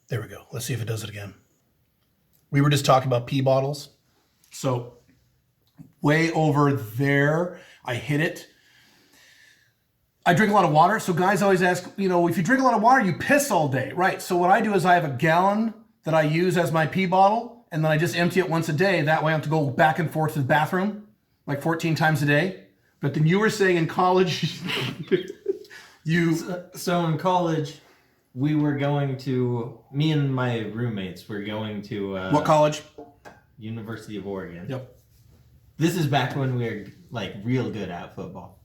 There we go. Let's see if it does it again. We were just talking about pee bottles. So way over there, I hit it. I drink a lot of water. So guys always ask, if you drink a lot of water, you piss all day. Right. So what I do is I have a gallon that I use as my pee bottle, and then I just empty it once a day. That way I have to go back and forth to the bathroom like 14 times a day. But then you were saying in college, So in college, we were going to, me and my roommates were going to... what college? University of Oregon. Yep. This is back when we were like real good at football.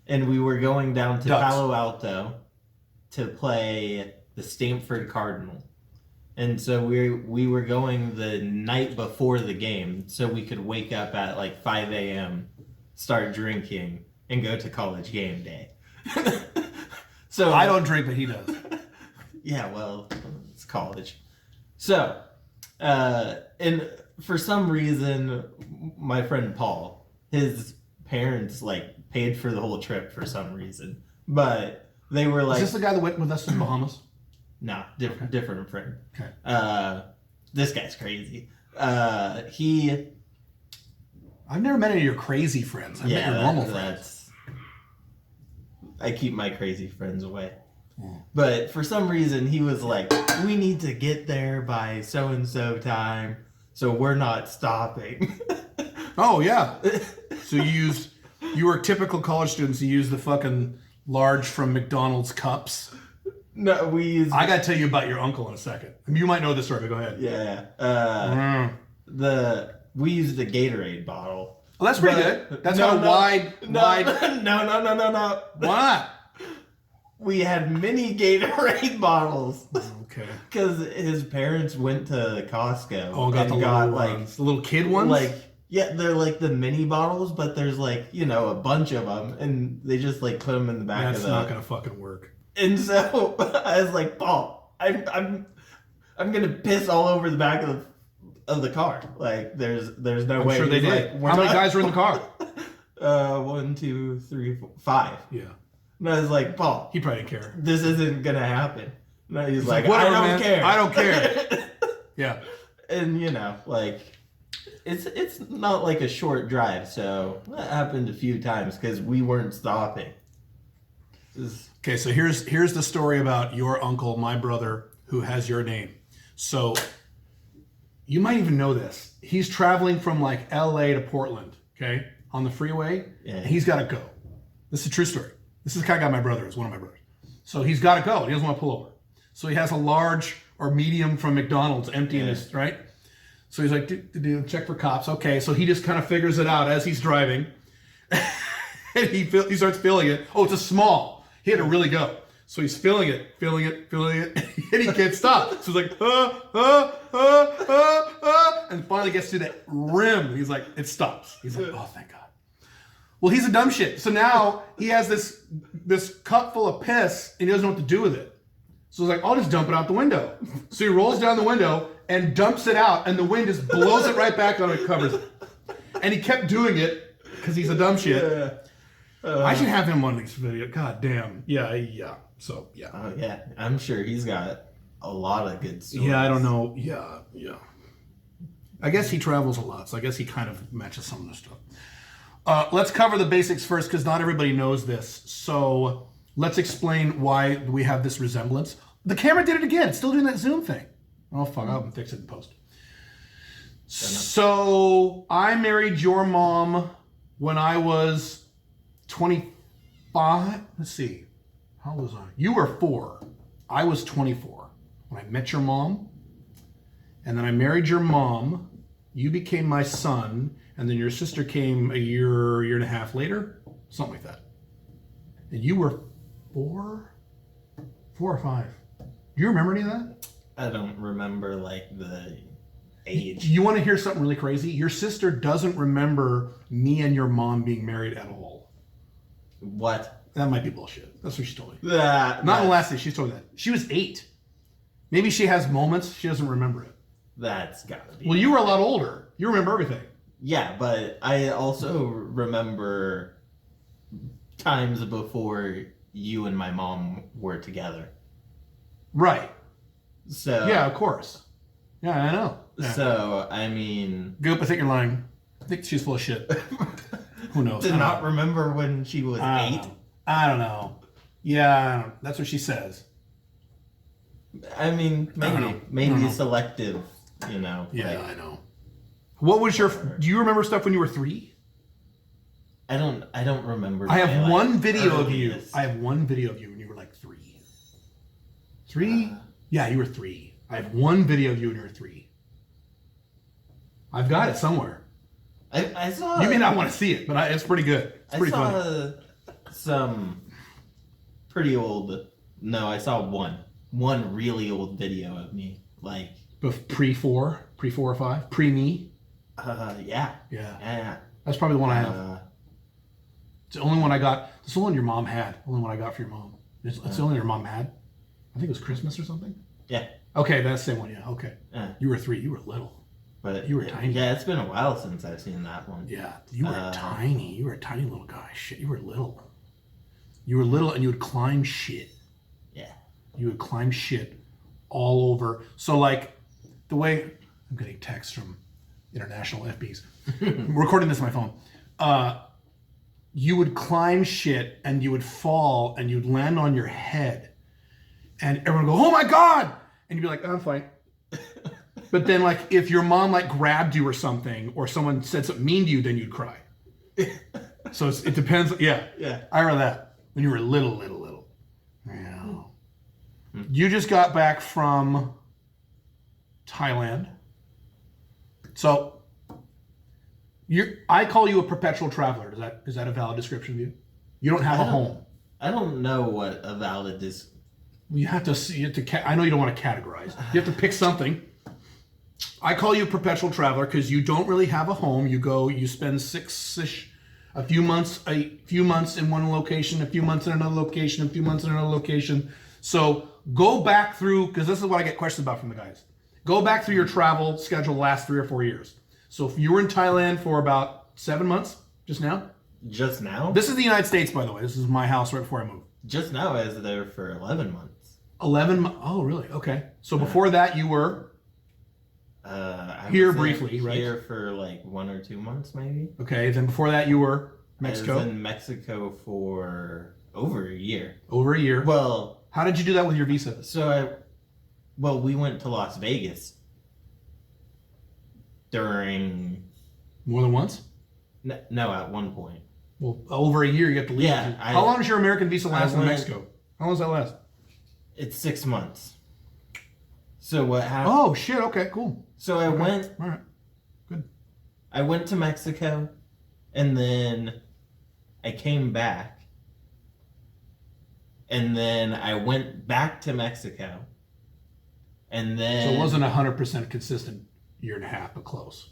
And we were going down to Ducks. Palo Alto to play the Stanford Cardinal. And so we were going the night before the game so we could wake up at like 5 a.m., start drinking, and go to college game day. So I don't drink, but he does. Yeah, well, it's college. So, and for some reason, my friend Paul, his parents like paid for the whole trip for some reason, but they were like, Is this the guy that went with us to the Bahamas? no, different friend. Okay. This guy's crazy. I've never met any of your crazy friends. I've met your normal friends. I keep my crazy friends away. But for some reason, he was like, we need to get there by so-and-so time, so we're not stopping. Oh, yeah. So you were typical college students. You used the fucking large from McDonald's cups. No, we used... I got to tell you about your uncle in a second. I mean, you might know this story, but go ahead. Yeah. We used the Gatorade bottle. Well, that's pretty good. That's wide. No. Why not? We had mini Gatorade bottles. Okay. Because his parents went to Costco. Oh, got the little kid ones? Like, yeah, they're like the mini bottles, but there's like, a bunch of them, and they just like put them in the back of the... That's not going to fucking work. And so I was like, Paul, I'm going to piss all over the back of the car. Like, there's no way. I'm sure they did. How many guys were in the car? 1, 2, 3, 4, 5. Yeah. And I was like, Paul, He probably didn't care. this isn't gonna happen. And he's like, Whatever, I don't man. care. I don't care. Yeah. And it's not like a short drive, so that happened a few times because we weren't stopping. Okay, so here's the story about your uncle, my brother, who has your name. So you might even know this. He's traveling from like LA to Portland, okay, on the freeway. Yeah. And he's got to go. This is a true story. This is the kind of guy my brother is, one of my brothers. So he's got to go. He doesn't want to pull over. So he has a large or medium from McDonald's empty in his, right? So he's like, check for cops. Okay, so he just kind of figures it out as he's driving. And he starts filling it. Oh, it's a small. He had to really go. So he's filling it, and he can't stop. So he's like, and finally gets to the rim. He's like, it stops. He's like, oh, thank God. Well, he's a dumb shit. So now he has this cup full of piss, and he doesn't know what to do with it. So he's like, I'll just dump it out the window. So he rolls down the window and dumps it out, and the wind just blows it right back on and covers it. And he kept doing it because he's a dumb shit. Yeah. I should have him on this video. God damn. Yeah. So, yeah. Oh, yeah. I'm sure he's got a lot of good stories. Yeah, I don't know. Yeah. I guess he travels a lot, so I guess he kind of matches some of the stuff. Let's cover the basics first, because not everybody knows this. So let's explain why we have this resemblance. The camera did it again. It's still doing that zoom thing. Oh, fuck. I'll fix it in post. So I married your mom when I was 25. Let's see. How old was I? You were 4. I was 24 when I met your mom. And then I married your mom. You became my son. And then your sister came a year and a half later. Something like that. And you were 4 or 5. Do you remember any of that? I don't remember like the age. You want to hear something really crazy? Your sister doesn't remember me and your mom being married at all. What? That might be bullshit. That's what she told me. Not in the last day, she told me that. She was 8. Maybe she has moments. She doesn't remember it. That's gotta be. Well, you were a lot older. You remember everything. Yeah, but I also remember times before you and my mom were together. Right. So Yeah, of course. Yeah, I know. Yeah. So I mean, Goop, I think you're lying. I think she's full of shit. Who knows? did I not don't know. remember when she was I don't 8. know. I don't know. Yeah, that's what she says. I mean, I don't know. maybe selective. You know. Yeah, like, I know. What was your? Do you remember stuff when you were 3? I don't remember. I have my, one video of you. earliest- I have one video of you when you were like 3. 3? Yeah, you were 3. I have one video of you when you were 3. I've got it somewhere. I saw. You may not want to see it, but it's pretty good. It's pretty I saw funny. some pretty old. No, I saw one really old video of me. Like Pre-4 or 5, pre-me. yeah. Yeah, that's probably the one I have. It's the only one I got. It's the one your mom had. The only one I got for your mom. It's the only one your mom had. I think it was Christmas or something. Yeah. Okay, that's the same one. Yeah. Okay. Yeah. You were 3. You were little. But You were tiny. Yeah, it's been a while since I've seen that one. Yeah, you were tiny. You were a tiny little guy. Shit, you were little. You were little, and you would climb shit. Yeah. You would climb shit all over. So, like, the way I'm getting texts from international FBs. I'm recording this on my phone. You would climb shit, and you would fall, and you'd land on your head, and everyone would go, "Oh my god!" And you'd be like, "Oh, "I'm fine." But then, like, if your mom like grabbed you or something, or someone said something mean to you, then you'd cry. So it depends. Yeah, Yeah. I remember that when you were little. Yeah. You just got back from Thailand, so I call you a perpetual traveler. Is that a valid description of you? You don't have a home. I don't know what a valid is. You have to see. I know you don't want to categorize. You have to pick something. I call you a perpetual traveler because you don't really have a home. You spend a few months in one location, a few months in another location, a few months in another location. So go back through, because this is what I get questions about from the guys. Go back through your travel schedule the last 3 or 4 years. So if you were in Thailand for about 7 months just now. Just now? This is the United States, by the way. This is my house right before I moved. Just now I was there for 11 months. 11 months? Oh, really? Okay. So before that you were... I Here was briefly, right? Here for like 1 or 2 months, maybe. Okay, then before that you were Mexico. I was in Mexico for over a year. Over a year. Well, How did you do that with your visa? we went to Las Vegas during. More than once? No, at one point. Well, over a year you have to leave. Yeah, How long does your American visa last in went- Mexico? How long does that last? It's 6 months. So what happened? Oh, shit. Okay, cool. So I went. All right. Good. I went to Mexico, and then I came back, and then I went back to Mexico, and then So it wasn't 100% consistent year and a half, but close.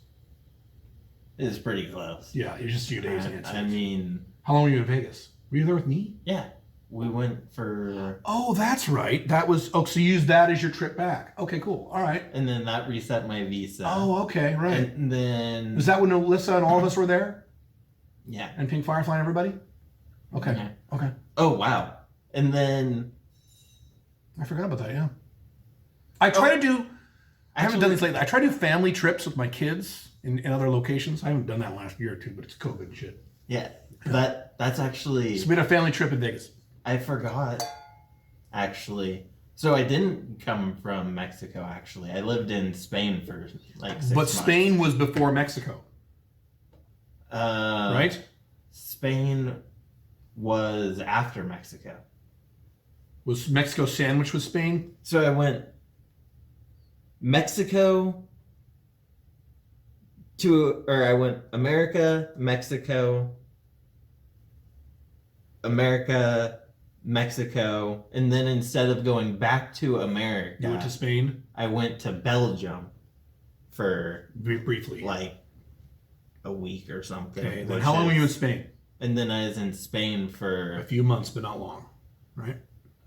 It was pretty close. Yeah, it was just a few days. I mean, how long were you in Vegas? Were you there with me? yeah, we went for, Oh, that's right. That was, so you used that as your trip back. Okay, cool. All right. and then that reset my visa. Oh, okay, right. And then Was that when Alyssa and all of us were there? yeah. And Pink Firefly and everybody? Okay. Yeah. Okay. Oh wow. And then I forgot about that, yeah. I try to do, I haven't done these lately. I try to do family trips with my kids in other locations. I haven't done that last year or two, but it's COVID and shit. yeah, that's actually. So we had a family trip in Vegas. I forgot, actually. So I didn't come from Mexico, actually. I lived in Spain for like 6 But months. Spain was before Mexico, right? Spain was after Mexico. Was Mexico sandwiched with Spain? So I went Mexico I went America, Mexico, Mexico, and then instead of going back to America, You went to Spain I went to Belgium for briefly. like a week or something. Okay, then how long were you in Spain? And then I was in Spain A for few months, but not long, right?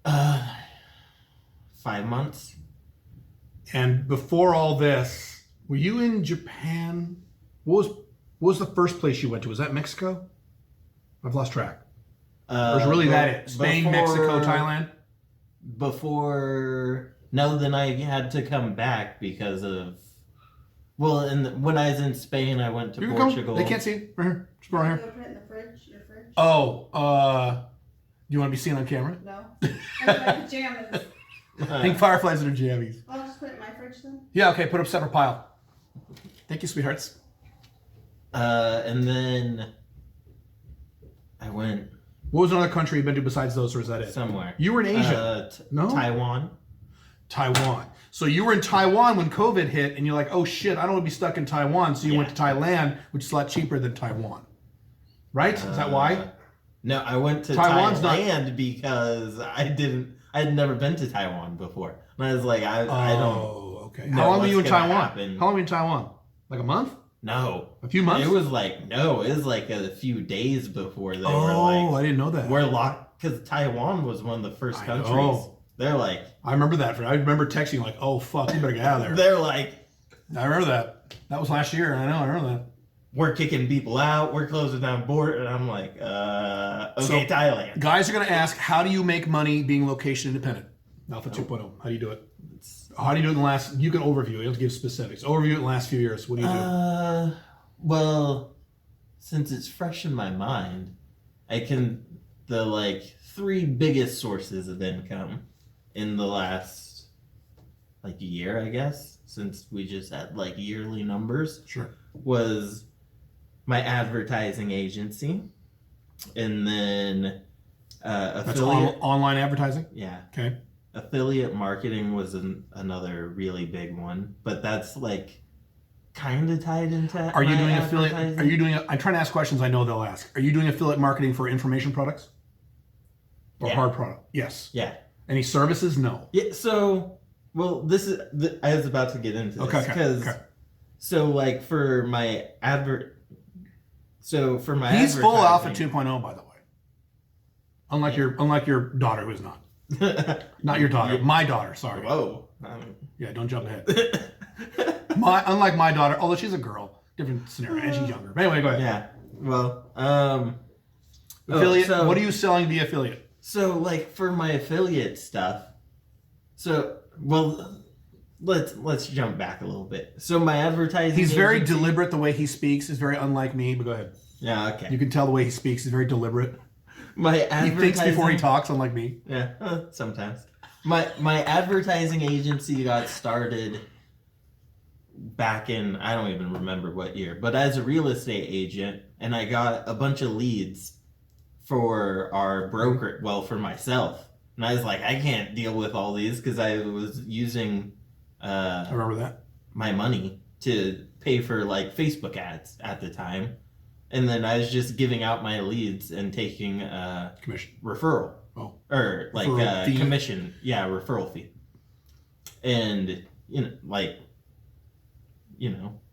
5 months. And before all this, were you in Japan? What was the first place you went to? Was that Mexico? I've lost track. Or is really that it? Spain, Mexico, Thailand? Before No, then I had to come back because of. Well, when I was in Spain, I went to You can Portugal. Come. They can't see it. Right here. Just go right Go here. put it in the fridge, your fridge. Oh, do you want to be seen on camera? No. I'm in my pajamas. I think fireflies are jammies. I'll just put it in my fridge then. Yeah, okay, put up a separate pile. Thank you, sweethearts. And then I went What was another country you've been to besides those, or is that it? somewhere. You were in Asia. No? Taiwan. Taiwan. So you were in Taiwan when COVID hit, and you're like, oh shit, I don't want to be stuck in Taiwan. So you went to Thailand, which is a lot cheaper than Taiwan. Right? Is that why? No, I went to Taiwan's Thailand because I had never been to Taiwan before. And I was like, I don't. Oh, okay. know How long were you in what's gonna Taiwan? happen. How long were you in Taiwan? Like a month? No. A few months? It was like a few days before they were Oh, like, I didn't know that. we're locked, because Taiwan was one of the first countries. know. They're like, I remember that. I remember texting like, oh fuck, you better get out of there. they're like, I remember that. That was last year. I know. I remember that. we're kicking people out, we're closing down border, and I'm like, okay, So, Thailand. Guys are going to ask, how do you make money being location independent? Alpha 2.0. How do you do it? How do you do it in the last? You can overview. You don't have to give specifics. Overview it in the last few years. What do you do? Well, since it's fresh in my mind, the like 3 biggest sources of income in the last like year, I guess, since we just had like yearly numbers, Sure. was my advertising agency, and then That's affiliate. online advertising. Yeah, Okay. affiliate marketing was another really big one, but that's like kind of tied into. Are you my doing affiliate? advertising. Are you doing? I'm trying to ask questions. I know they'll ask. Are you doing affiliate marketing for information products or Yeah. hard product? Yes. Yeah. Any services? No. Yeah. So, well, this is. I was about to get into this Okay. because. So, like for my advert. So for my. He's full Alpha advertising- 2.0, by the way. Unlike your daughter, who's not. Not your daughter. My daughter. Sorry. Whoa. Yeah. Don't jump ahead. Unlike my daughter, although she's a girl, different scenario, and she's younger. But anyway, go ahead. Yeah. Well. Affiliate. so- What are you selling via affiliate? So, like for my affiliate stuff, let's jump back a little bit. So my advertising. He's very agency- deliberate. The way he speaks is very unlike me. But go ahead. Yeah. Okay. You can tell the way he speaks is very deliberate. My He advertising. thinks before he talks, unlike me. Yeah. Sometimes. My advertising agency got started back in, I don't even remember what year, but as a real estate agent, and I got a bunch of leads for our broker, well, for myself. And I was like, I can't deal with all these because I was using I remember that. my money to pay for like Facebook ads at the time. And then I was just giving out my leads and taking Commission. referral. Oh. Or like Referral fee? commission. Yeah, referral fee. And,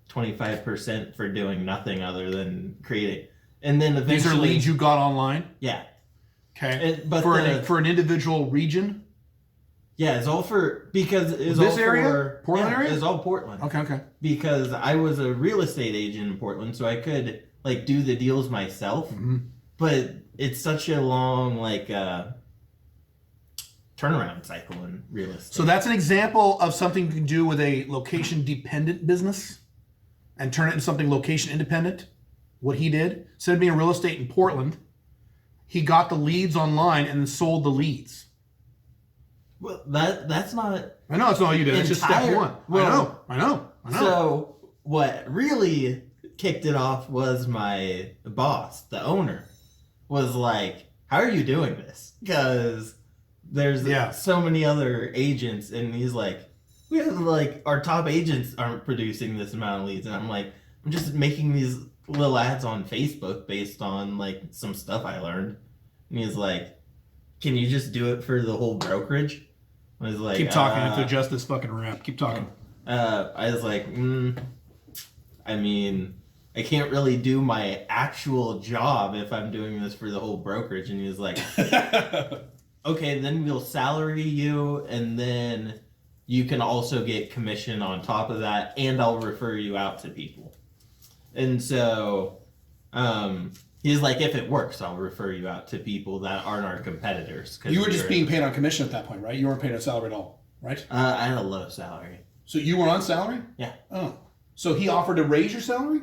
25% for doing nothing other than creating. And then eventually. These are leads you got online. Yeah. Okay. But for an individual region. Yeah, it's all for, because it's This all area? for. Portland area? It's all Portland. Okay. Because I was a real estate agent in Portland, so I could like do the deals myself. Mm-hmm. But it's such a long turnaround cycle in real estate. So that's an example of something you can do with a location dependent business and turn it into something location independent. What he did, instead of being real estate in Portland, he got the leads online and then sold the leads. Well, that's not. I know it's not all you did. It's just step entire- one. well, I know. So what really kicked it off was my boss, the owner, was like, "How are you doing this?" Because there's so many other agents, and he's like, "We have like our top agents aren't producing this amount of leads," and I'm like, "I'm just making these little ads on Facebook based on like some stuff I learned," and he's like, "Can you just do it for the whole brokerage?" I was like, keep talking. I have to adjust this fucking rap. Keep talking. I was like, I mean, I can't really do my actual job if I'm doing this for the whole brokerage. And he was like, okay, then we'll salary you, and then you can also get commission on top of that, and I'll refer you out to people. And so he's like, if it works, I'll refer you out to people that aren't our competitors. You were just being paid on commission at that point, right? You weren't paid a salary at all. right? I had a low salary. So you were on salary? Yeah. Oh. So he offered to raise your salary?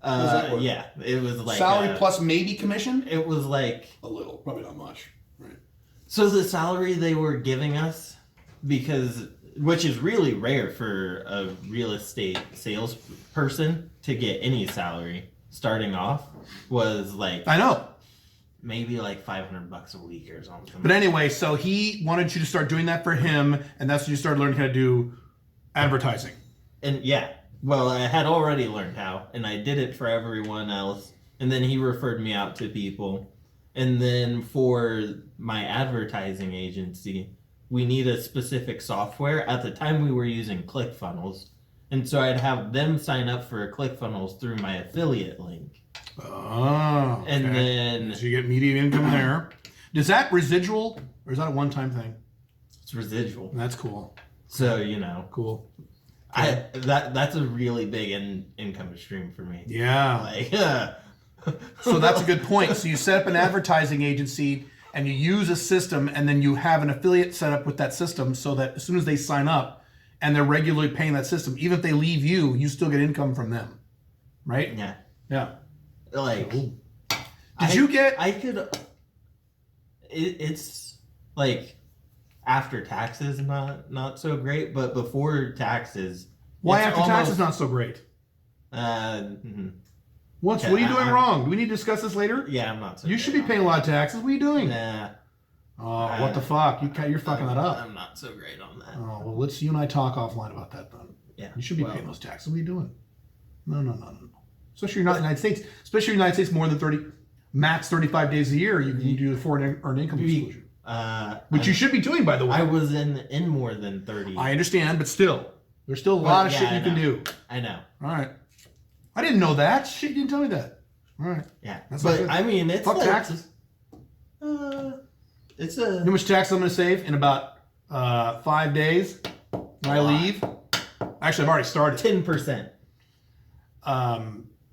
Does that work? Yeah, it was like salary plus maybe commission? It was like A little, probably not much. Right. so the salary they were giving us, which is really rare for a real estate salesperson to get any salary starting off, was like I know. maybe like $500 a week or something. But anyway, so he wanted you to start doing that for him, and that's when you started learning how to do advertising. And yeah, well, I had already learned how, and I did it for everyone else. And then he referred me out to people. And then for my advertising agency, we need a specific software. At the time, we were using ClickFunnels. And so I'd have them sign up for ClickFunnels through my affiliate link. Oh. Okay. And then So you get media income there. Is that residual, or is that a one-time thing? it's residual. That's cool. So, Cool. that's a really big income stream for me. Yeah. Like, So that's a good point. So you set up an advertising agency and you use a system, and then you have an affiliate set up with that system so that as soon as they sign up and they're regularly paying that system, even if they leave you still get income from them. Right? yeah. Yeah. Like, I could. It's like after taxes, not so great, but before taxes. Why it's after taxes not so great? Mhm. What are you doing wrong? Do we need to discuss this later? Yeah, I'm not so. You should be paying a lot of taxes. What are you doing? Nah. Oh, what the fuck? You're fucking that up. I'm not so great on that. Oh, well, let's you and I talk offline about that then. Yeah. You should be paying those taxes. What are you doing? No. Especially you're not in the United States. Especially in the United States, more than max 35 days a year, you can do the foreign earned income exclusion. Which you should be doing, by the way. I was in more than 30. I understand, but still, there's still a lot of shit you can do. I know. All right. I didn't know that. Shit, you didn't tell me that. All right. Yeah. That's not but good. I mean, it's Fuck like, taxes. It's You know how much tax I'm going to save in about 5 days when I leave? Actually, I've already started. 10%.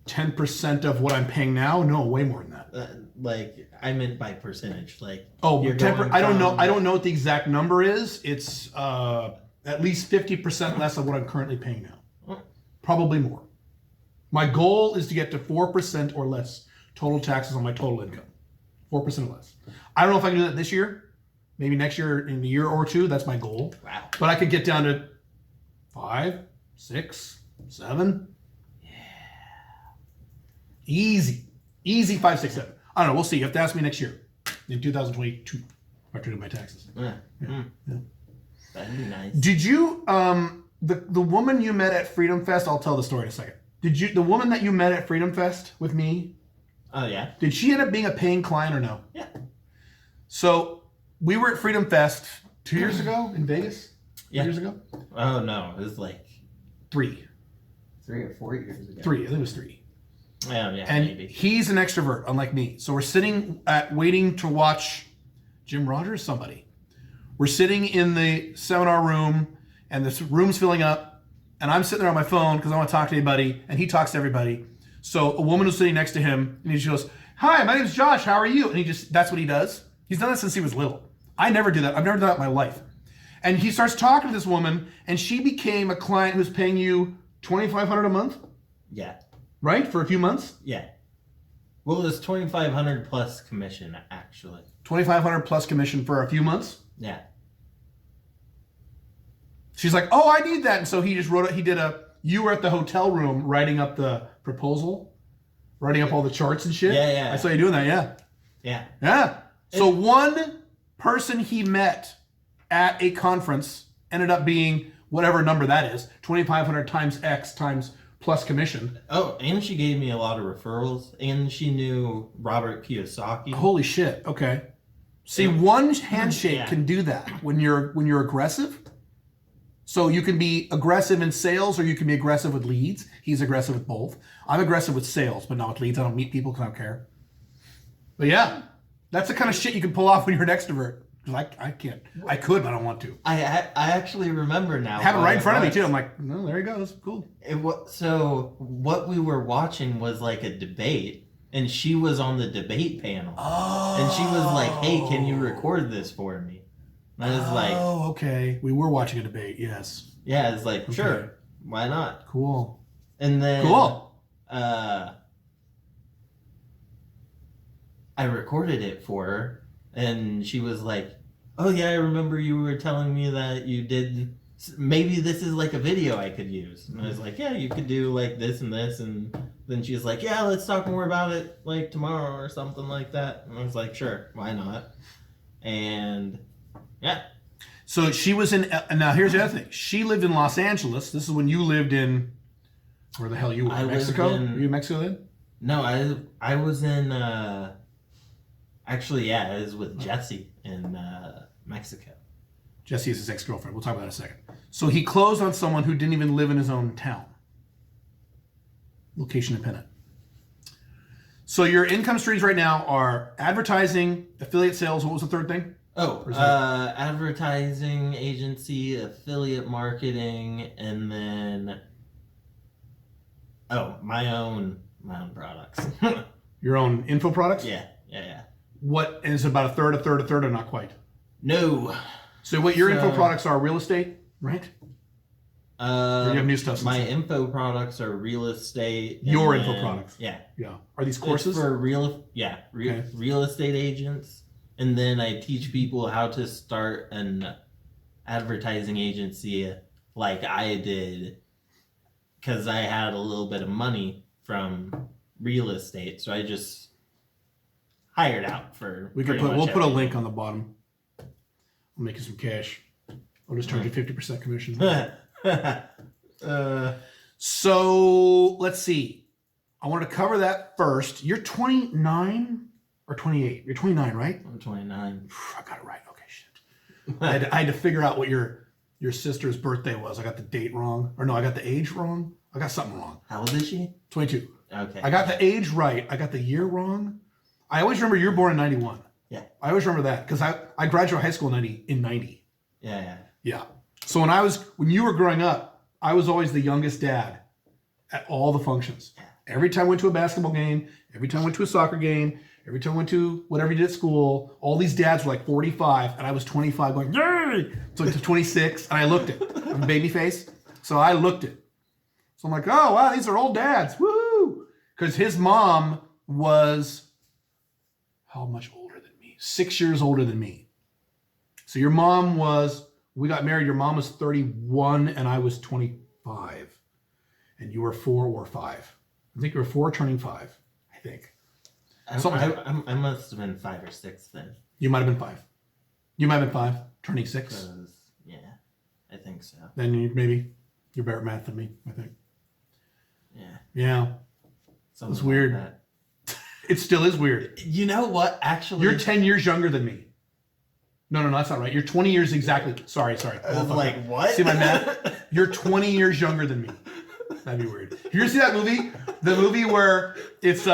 10% of what I'm paying now? No, way more than that. Like I meant by percentage. Like you're 10%. I don't know. I don't know what the exact number is. It's at least 50% less of what I'm currently paying now. Probably more. My goal is to get to 4% or less total taxes on my total income. 4% or less. I don't know if I can do that this year. Maybe next year, in a year or two. That's my goal. Wow. But I could get down to 5, 6, 7. Yeah. Easy 5, 6, 7. I don't know. We'll see. You have to ask me next year in 2022 after I do my taxes. Yeah. Yeah. That'd be nice. Did you the woman you met at Freedom Fest? I'll tell the story in a second. The woman that you met at Freedom Fest with me? Oh yeah. Did she end up being a paying client or no? Yeah. So we were at Freedom Fest 2 years ago in Vegas. 2 Yeah. years ago. Oh no, it was like 3. 3 or 4 years ago. 3. I think it was 3. Oh yeah, And maybe. he's an extrovert, unlike me. So we're sitting waiting to watch Jim Rogers, somebody. We're sitting in the seminar room, and this room's filling up, and I'm sitting there on my phone because I want to talk to anybody, and he talks to everybody. So a woman was sitting next to him, and he just goes, "Hi, my name's Josh. How are you?" And that's what he does. He's done that since he was little. I never do that. I've never done that in my life. And he starts talking to this woman, and she became a client who's paying you $2,500 a month, Yeah. right? For a few months? Yeah. Well, it was 2,500 plus commission actually. $2,500 plus commission for a few months. Yeah. She's like, "Oh, I need that." And so he just wrote it. You were at the hotel room writing up the proposal, writing up all the charts and shit. Yeah. I saw you doing that, yeah. Yeah. Yeah. So one person he met at a conference ended up being whatever number that is, 2,500 times X times plus commission. Oh, and she gave me a lot of referrals, and she knew Robert Kiyosaki. Holy shit. Okay. See, one handshake can do that when you're aggressive. So you can be aggressive in sales, or you can be aggressive with leads. He's aggressive with both. I'm aggressive with sales, but not with leads. I don't meet people because I don't care. But yeah, that's the kind of shit you can pull off when you're an extrovert. Because I can't. I could, but I don't want to. I actually remember now. I have it right in front of me too. I'm like, no, there he goes. Cool. So what we were watching was like a debate, and she was on the debate panel. Oh. And she was like, "Hey, can you record this for me?" And I was like, oh, okay. We were watching a debate. Yes. yeah, it's like, Okay. sure, why not? Cool. And then Cool. I recorded it for her, and she was like, oh yeah, I remember you were telling me that you did, maybe this is like a video I could use. And I was like, yeah, you could do like this and this. And then she's like, yeah, let's talk more about it like tomorrow or something like that. And I was like, sure, why not? And yeah. So she was in, and now here's the other thing. She lived in Los Angeles. This is when you lived in, where the hell you were? I lived Mexico? in- Were you in Mexico then? No, I was in, actually, yeah, I was with Jesse in Mexico. Jesse is his ex-girlfriend. We'll talk about that in a second. So he closed on someone who didn't even live in his own town. Location dependent. So your income streams right now are advertising, affiliate sales. What was the third thing? Oh, Or is that- advertising agency, affiliate marketing, and then my own products. Your own info products? yeah. What is it about a third, or not quite? No. So what your info So- products are real estate, right? Or do you have new stuff? My info products are real estate. and Your info then- products. Yeah. Yeah. Are these It's courses? for Okay. real estate agents, and then I teach people how to start an advertising agency like I did, because I had a little bit of money from real estate, so I just hired out for. We'll put a link on the bottom. We'll make you some cash. I'll just charge you 50% commission. So let's see. I want to cover that first. You're 29 or 28? You're 29, right? I'm 29. I got it right. Okay, shit. I had to figure out what your sister's birthday was. I got the date wrong. Or no, I got the age wrong. I got something wrong. How old is she? 22. Okay. I got the age right. I got the year wrong. I always remember you're born in 91. Yeah. I always remember that because I graduated high school in 90. Yeah. Yeah. So when you were growing up, I was always the youngest dad at all the functions. Every time I went to a basketball game, every time I went to a soccer game, every time I went to whatever you did at school, all these dads were like 45 and I was 25 going, yay! So to 26 and I looked it. I'm a baby face. So I looked it. So I'm like, oh wow, these are old dads. Woo! Because his mom was how much older than me? 6 years older than me. So your mom we got married, your mom was 31 and I was 25. And you were 4 or 5. I think you were 4 turning 5, I think. I must have been 5 or 6 then. You might have been 5. You might have been 5, turning 6. 'Cause, yeah, I think so. Then you're better at math than me, I think. Yeah. Yeah. Something It's weird. like that. It still is weird. You know what? Actually, You're 10 years younger than me. No, that's not right. You're 20 years exactly. Sorry. I was like, what? See my math? You're 20 years younger than me. That'd be weird. You ever see that movie? The movie where it's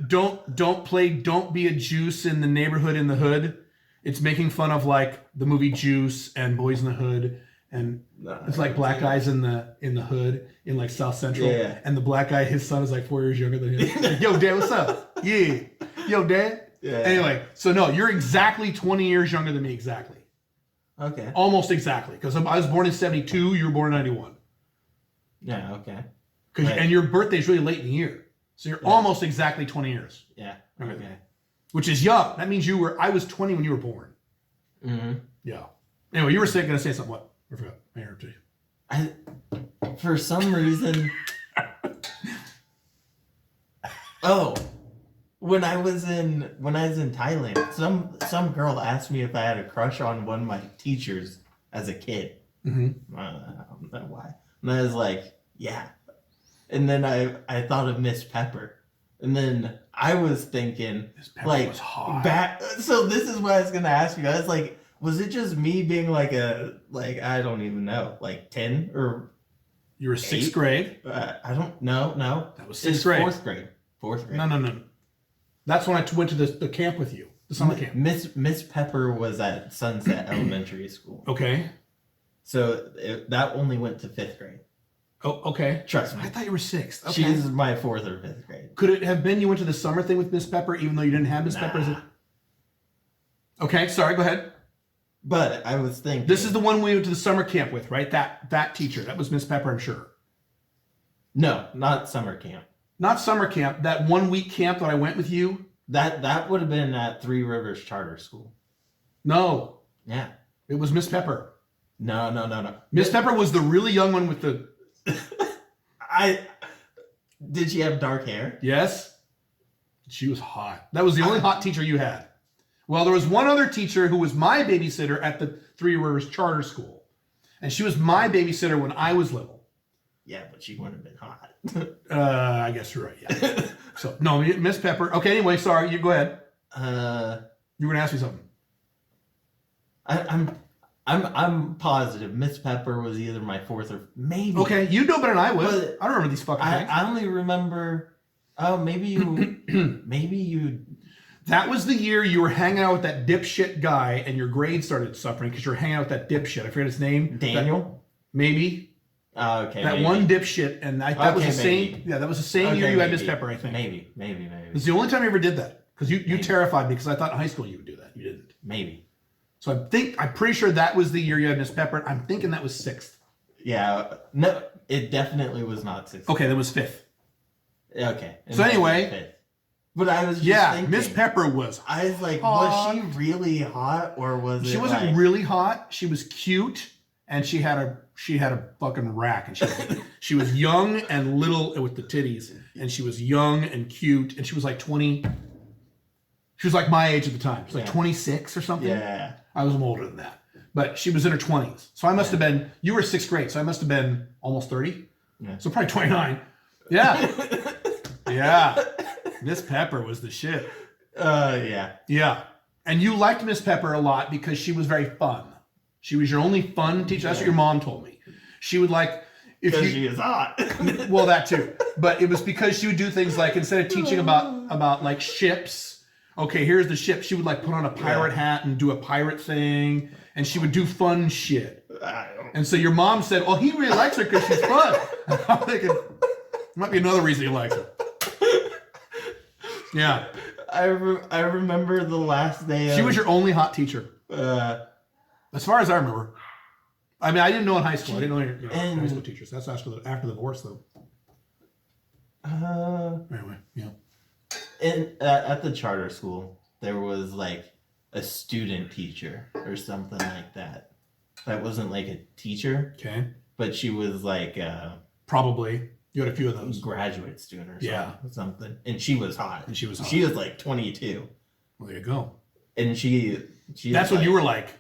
don't be a juice in the neighborhood in the hood. It's making fun of like the movie Juice and Boys in the Hood, and it's like black guys in the hood in like South Central. Yeah. And the black guy, his son is like 4 years younger than him. Like, yo, Dad, what's up? Yeah. Yo, Dad. Yeah. Anyway, so no, you're exactly 20 years younger than me, exactly. Okay. Almost exactly, because I was born in 72, you were born in 91. Yeah. Okay. And your birthday's really late in the year. So you're almost exactly 20 years. Yeah. Okay. Okay. Which is young. That means I was 20 when you were born. Mm-hmm. Yeah. Anyway, you were going to say something. What? I forgot. I interrupted you. For some reason. When I was in Thailand, some girl asked me if I had a crush on one of my teachers as a kid. Mm-hmm. I don't know why. And I was like, yeah. And then I thought of Miss Pepper. And then I was thinking, Miss Pepper like, was hot. so this is what I was going to ask you. I was like, was it just me being like I don't even know, like 10 or You were sixth 8? grade. I don't know. No. That was It's sixth grade. Fourth grade. Fourth grade. No. That's when I went to the camp with you, the summer camp. Miss Pepper was at Sunset Elementary School. Okay. So that only went to 5th grade. Oh, okay. Trust me. I thought you were sixth. Okay. She's my 4th or 5th grade. Could it have been you went to the summer thing with Miss Pepper, even though you didn't have Miss Pepper? Okay, sorry, go ahead. But I was thinking. This is the one we went to the summer camp with, right? That teacher. That was Miss Pepper, I'm sure. No, not summer camp. Not summer camp. That 1 week camp that I went with you. That would have been at Three Rivers Charter School. No. Yeah. It was Miss Pepper. No. Miss Pepper was the really young one with the... Did she have dark hair? Yes. She was hot. That was the only hot teacher you had. Well, there was one other teacher who was my babysitter at the Three Rivers Charter School. And she was my babysitter when I was little. Yeah, but she wouldn't have been hot. I guess you're right, yeah. So, no, Miss Pepper. Okay, anyway, sorry. You go ahead. You were going to ask me something. I'm positive Miss Pepper was either my fourth or maybe. Okay, you know better than I would. But I don't remember these fucking things. I only remember. Oh, maybe you. That was the year you were hanging out with that dipshit guy, and your grades started suffering because you were hanging out with that dipshit. I forget his name. Daniel. Maybe. Oh, okay. That maybe. one dipshit, and that was the maybe. same. Yeah, that was the same year you had Miss Pepper. I think. Maybe. It's the only time you ever did that because you terrified me because I thought in high school you would do that. You didn't. Maybe. So I'm pretty sure that was the year you had Miss Pepper. I'm thinking that was 6th. Yeah. No, it definitely was not 6th. Okay, that was 5th. Okay. So anyway. 5th. But I was just thinking, Miss Pepper was. I was like, hot. was she really hot or was it? She wasn't like, really hot. She was cute, and she had a fucking rack, and she was young and little with the titties, and she was young and cute, and she was like 20. She was like my age at the time. She was like 26 or something. Yeah. I was older than that, but she was in her 20s. So I must have been. You were 6th grade, so I must have been almost 30. Yeah. So probably 29. Yeah. Yeah. Miss Pepper was the shit. Yeah. Yeah. And you liked Miss Pepper a lot because she was very fun. She was your only fun teacher. That's what your mom told me. She would like... Because she is hot. Well, that too. But it was because she would do things like, instead of teaching about like ships, okay, here's the ship, she would like put on a pirate hat and do a pirate thing. And she would do fun shit. And so your mom said, well, he really likes her because she's fun. I'm thinking, might be another reason he likes her. Yeah. I remember the last day She was your only hot teacher. As far as I remember. I mean, I didn't know in high school. I didn't know high school teachers. That's after the divorce, though. Anyway, yeah. At the charter school, there was like a student teacher or something like that. That wasn't like a teacher. Okay. But she was like probably. You had a few of those. Graduate student or something. Yeah. And she was hot. And she was hot. She was like 22. Well, there you go. And she that's when you were like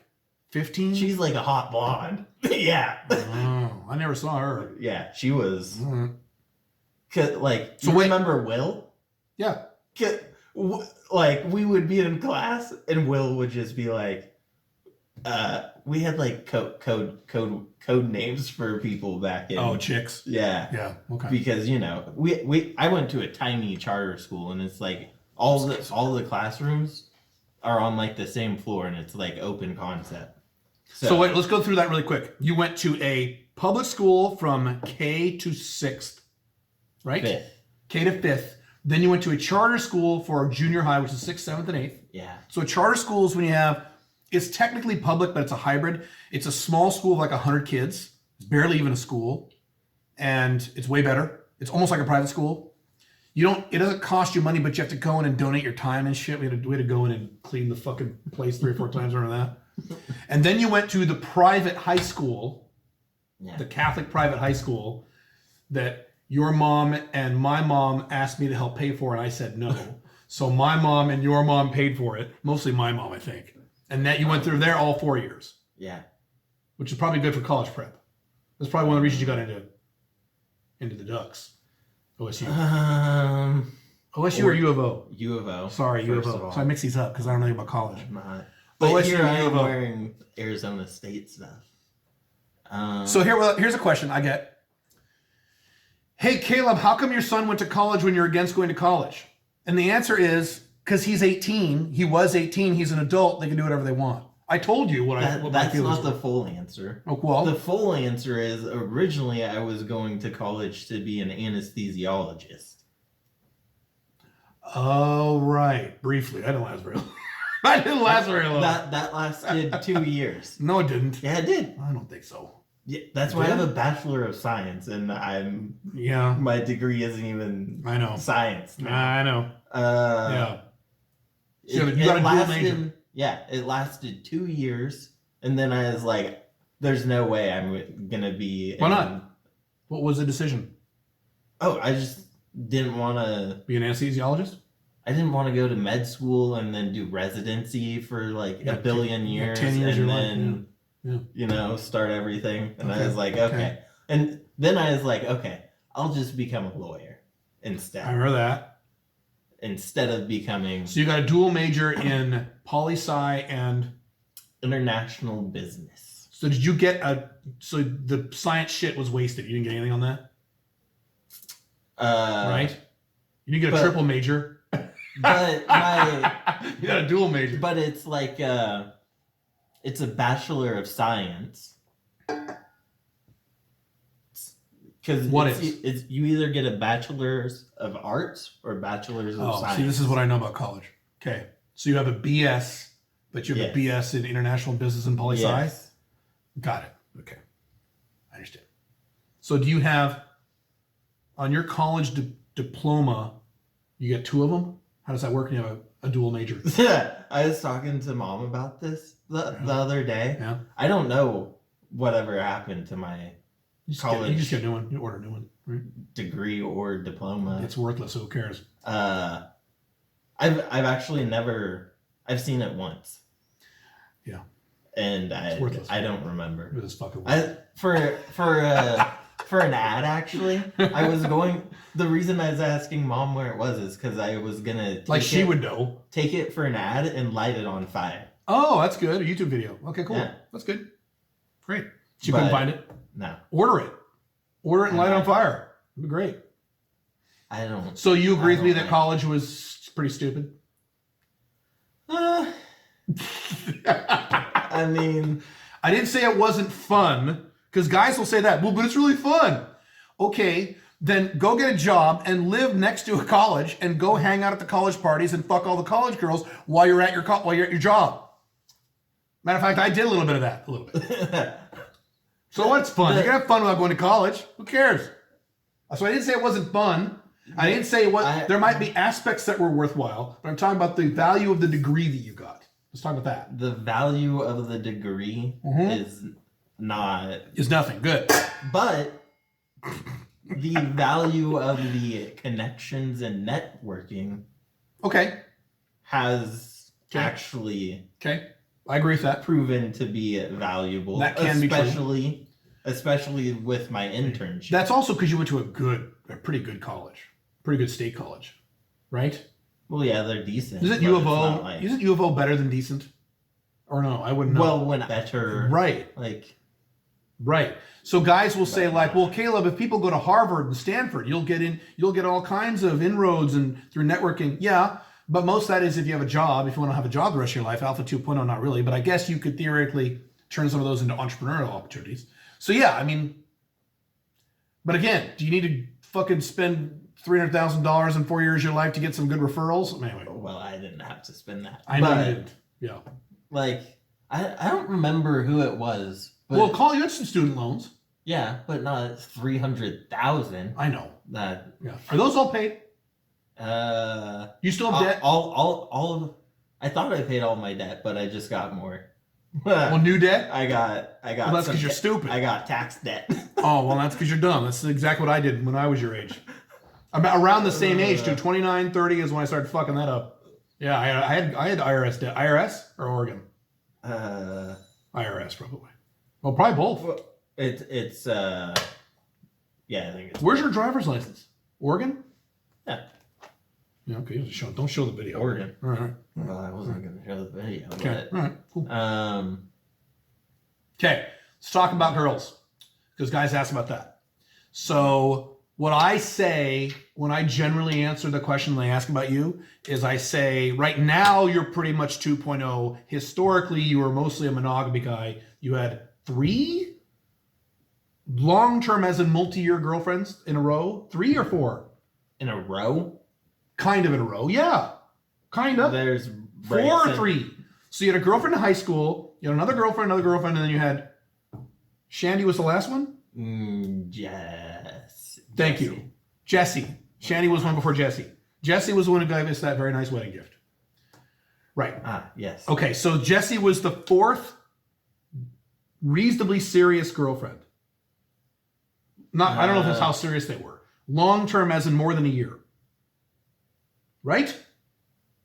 15? She's like a hot blonde. Yeah. Oh, I never saw her. Yeah, she was. Mm-hmm. Like, so you remember Will? Yeah. Like, we would be in class and Will would just be like, we had like code names for people back in. Oh, chicks. Yeah. Yeah. Okay. Because I went to a tiny charter school and it's like all the classrooms are on like the same floor and it's like open concept. So wait, let's go through that really quick. You went to a public school from K to 6th, right? 5th. K to 5th. Then you went to a charter school for junior high, which is 6th, 7th, and 8th. Yeah. So a charter school is when you have, it's technically public, but it's a hybrid. It's a small school of like 100 kids. It's barely even a school. And it's way better. It's almost like a private school. It doesn't cost you money, but you have to go in and donate your time and shit. We had to go in and clean the fucking place 3 or 4 times around that. And then you went to the private high school, the Catholic private high school that your mom and my mom asked me to help pay for, and I said no. So my mom and your mom paid for it. Mostly my mom, I think. And that you went through there all 4 years. Yeah. Which is probably good for college prep. That's probably one of the reasons you got into the Ducks. OSU. OSU or U of O? U of O. Sorry, U of O. So I mix these up because I don't know anything about college. I'm not. But But OSU here or I U of am O? wearing Arizona State stuff. So here's a question I get. Hey, Caleb, how come your son went to college when you're against going to college? And the answer is because he's 18. He was 18. He's an adult. They can do whatever they want. I told you what my That's feelings not were. the full answer. Oh, well. The full answer is originally I was going to college to be an anesthesiologist. Oh, right. Briefly. I don't know that's real. That didn't last very long. That lasted 2 years. No, it didn't. Yeah, it did. I don't think so. Yeah, that's why I have a Bachelor of Science, and Yeah, my degree isn't even I know. science. Now. I know. Yeah. So It, you got a dual lasted, major. Yeah, it lasted 2 years, and then I was like, "There's no way I'm gonna be." Why not? What was the decision? Oh, I just didn't want to. Be an anesthesiologist? I didn't want to go to med school and then do residency for like Yeah, a billion yeah, years, 10 years of and your then life, yeah. Start everything. And I Okay, was like, okay. And then I was like, okay, I'll just become a lawyer I instead remember that. of becoming So you got a dual major in poli-sci and... international business. So did you get so the science shit was wasted. You didn't get anything on that? Right? You didn't get a triple major. But You got a dual major. but it's like it's a Bachelor of Science. Because it's you either get a Bachelor's of Arts or Bachelor's of Science. See, this is what I know about college. Okay. So you have a BS, but you have a BS in international business and poli-sci? Yes. Got it. Okay. I understand. So do you have, on your college diploma, you get 2 of them? How does that work when you have a dual major? I was talking to Mom about this the other day. Yeah. I don't know whatever happened to my college You just get a new one. You order a new one. Right? degree or diploma. It's worthless, so who cares? I've actually never. I've seen it once. Yeah. And It's worthless. I don't remember. It is fucking worthless. For an ad, actually, I was going. The reason I was asking Mom where it was is because I was gonna Would know. Take it for an ad and light it on fire. Oh, that's good. A YouTube video. Okay, cool. Yeah. That's good. Great. So you couldn't find it? No. Order it and light it on fire. It'd be great. I don't. So you agree with me that college was pretty stupid? I mean, I didn't say it wasn't fun, because guys will say that. Well, but it's really fun. Okay, then go get a job and live next to a college and go hang out at the college parties and fuck all the college girls while you're at your job. Matter of fact, I did a little bit of that. A little bit. So what's fun? You can have fun without going to college. Who cares? So I didn't say it wasn't fun. I didn't say there might be aspects that were worthwhile, but I'm talking about the value of the degree that you got. Let's talk about that. The value of the degree is not. Is nothing. Good. But the value of the connections and networking has actually I agree with that. proven to be valuable. That can be true. Especially with my internship. That's also because you went to a pretty good college, pretty good state college, right? Well, yeah, they're decent. Isn't U of O? Isn't U of O better than decent? Or no, I wouldn't know. Well, when better, right? Right. So guys will say like, well, Caleb, if people go to Harvard and Stanford, you'll get all kinds of inroads and through networking. Yeah, but most of that is if you have a job. If you want to have a job the rest of your life, Alpha 2.0, not really. But I guess you could theoretically turn some of those into entrepreneurial opportunities. So yeah, I mean, but again, do you need to fucking spend $300,000 in 4 years of your life to get some good referrals? Anyway. Well, I didn't have to spend that. I know you didn't. Yeah. Like, I don't remember who it was. But well, you had some student loans. Yeah, but not 300,000. I know. Yeah. Are those all paid? You still have debt? All of. I thought I paid all my debt, but I just got more. Well, new debt? I got. Well, that's because you're stupid. I got tax debt. Oh, well, that's because you're dumb. That's exactly what I did when I was your age. About around the same age, dude. 29, 30 is when I started fucking that up. Yeah, I had IRS debt. IRS or Oregon? IRS probably. Well, probably both. Well, it's yeah, I think it's. Where's your driver's license? Oregon? Yeah. Yeah. Okay. Don't show the video. Oregon. All right. Well, I wasn't gonna show the video. Okay. But, all right. Cool. Okay. Let's talk about girls, because guys ask about that. So what I say when I generally answer the question they ask about you is I say, right now you're pretty much 2.0. Historically, you were mostly a monogamy guy. You had 3 long-term, as in multi-year girlfriends in a row. 3 or 4? In a row? Kind of in a row. Yeah. Kind of. There's 4 or 3? So you had a girlfriend in high school, you had another girlfriend, and then you had Shandy was the last one? Yes. Thank you. Jesse. Shandy was one before Jesse. Jesse was the one who gave us that very nice wedding gift. Right. Yes. Okay, so Jesse was the fourth reasonably serious girlfriend. I don't know if that's how serious they were. Long term, as in more than a year. Right?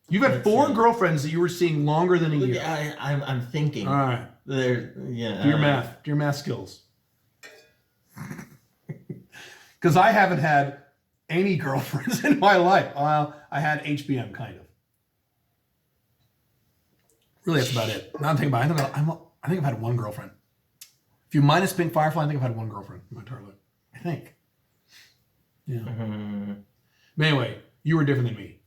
You've had four girlfriends that you were seeing longer than a year. Yeah, I'm thinking. All right. Do your math. Do your math skills. Because I haven't had any girlfriends in my life. Well, I had HBM, kind of. Really, that's about it. Now I'm thinking about it. I think I've had one girlfriend. If you minus Pink Firefly, I think I've had one girlfriend in my entire life. I think. Yeah. Mm-hmm. But anyway, you were different than me.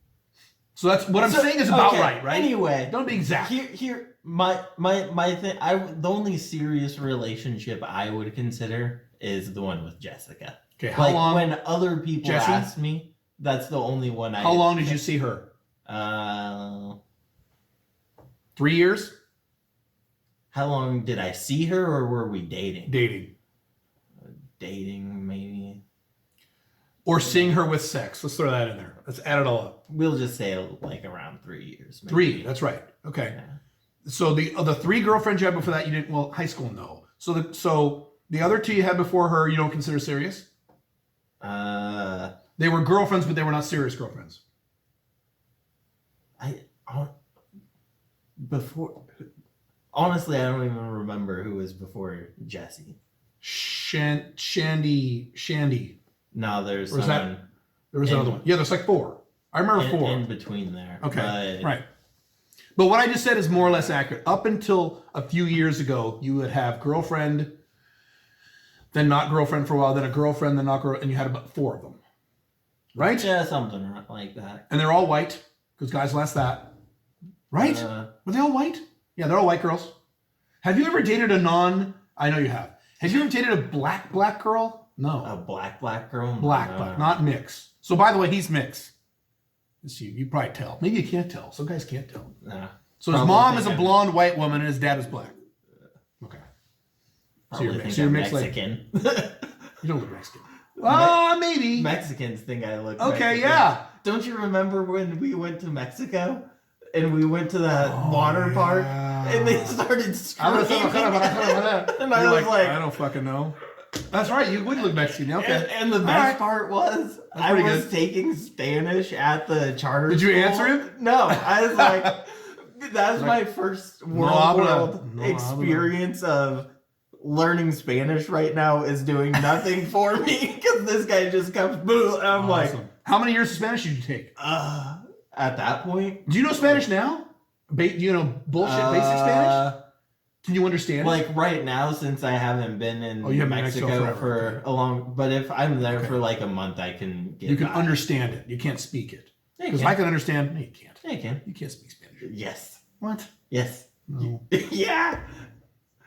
So that's what I'm saying is about right? Anyway, don't be exact. Here, my thing. The only serious relationship I would consider is the one with Jessica. Okay, how long? When other people ask me, that's the only one. How long did you see her? 3 years. How long did I see her, or were we dating? Dating, maybe. Or seeing her with sex. Let's throw that in there. Let's add it all up. We'll just say like around 3 years. Maybe. 3. That's right. Okay. Yeah. So the 3 girlfriends you had before that, you didn't. Well, high school, no. So the other 2 you had before her, you don't consider serious. They were girlfriends, but they were not serious girlfriends. Honestly, I don't even remember who was before Jesse. Shandy. No, there's or someone. There was another one. Yeah, there's like 4. I remember 4. In between there. Okay, right. But what I just said is more or less accurate. Up until a few years ago, you would have girlfriend, then not girlfriend for a while, then a girlfriend, then not girl, and you had about 4 of them. Right? Yeah, something like that. And they're all white, because guys last that. Right? Were they all white? Yeah, they're all white girls. Have you ever dated a I know you have. Have you ever dated a black girl? No. A black girl? Black, not mix. So by the way, he's mix. You probably tell. Maybe you can't tell. Some guys can't tell. Nah. So his mom is a blonde white woman and his dad is black. Okay. So you're mixed. Mexican. You don't look Mexican. Oh, maybe. Mexicans think I look okay, Mexican. Yeah. Don't you remember when we went to Mexico? And we went to that water park, and they started screaming. And I was like, I don't fucking know. That's right, you would look Mexican. Okay. And the best part was, I was taking Spanish at the charter Did you school. answer him? No, I was like, that was my first world experience of learning Spanish right now is doing nothing for me, because this guy just comes, and I'm like. How many years of Spanish did you take? At that point, do you know Spanish now? Do you know basic Spanish? Can you understand it? Like right now, since I haven't been in Mexico for a long. But if I'm there for like a month, I can get. You can understand it. You can't speak it. Because I can understand. No, you can't. Yeah, you can. You can't speak Spanish. Yes. What? Yes. No. Yeah.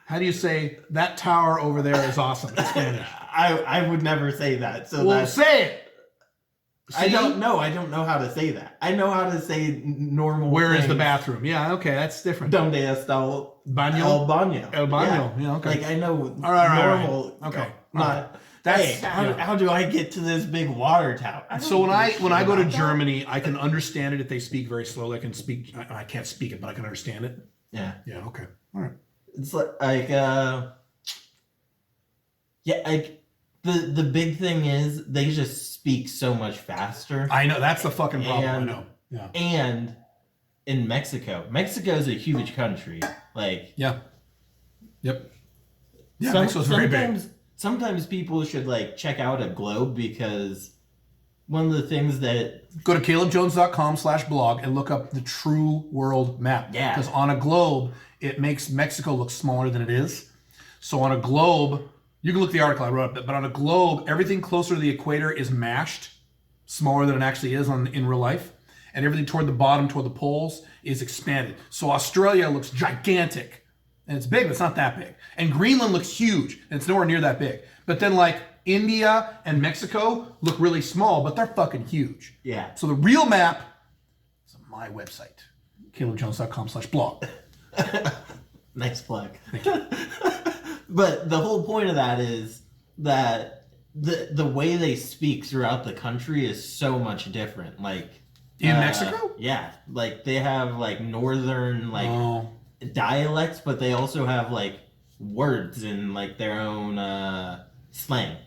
How do you say that tower over there is awesome in Spanish? I would never say that. So say it. See? I don't know. I don't know how to say that. I know how to say normal. Where is the bathroom? Yeah, okay, that's different. Donde está el baño? El baño. Yeah, okay. Like I know normal. Right. Okay. Not. That's how do I get to this big water tower? So when I go to Germany, I can understand it if they speak very slowly. I can speak. I can't speak it, but I can understand it. Yeah. Yeah. Okay. All right. It's the big thing is they just speak so much faster. I know that's the fucking problem. I know. Yeah. And in Mexico is a huge country. Like yeah. Yep. Yeah, Mexico's very big. Sometimes people should like check out a globe, because one of the things that go to calebjones.com/blog and look up the true world map. Yeah. Because on a globe, it makes Mexico look smaller than it is. So on a globe, you can look at the article I wrote up, but on a globe, everything closer to the equator is mashed, smaller than it actually is in real life. And everything toward the bottom, toward the poles, is expanded. So Australia looks gigantic. And it's big, but it's not that big. And Greenland looks huge, and it's nowhere near that big. But then like India and Mexico look really small, but they're fucking huge. Yeah. So the real map is on my website, calebjones.com/blog. Nice plug. But the whole point of that is that the way they speak throughout the country is so much different. Like In Mexico? Yeah. Like they have like northern Oh. dialects, but they also have like words in like their own slang.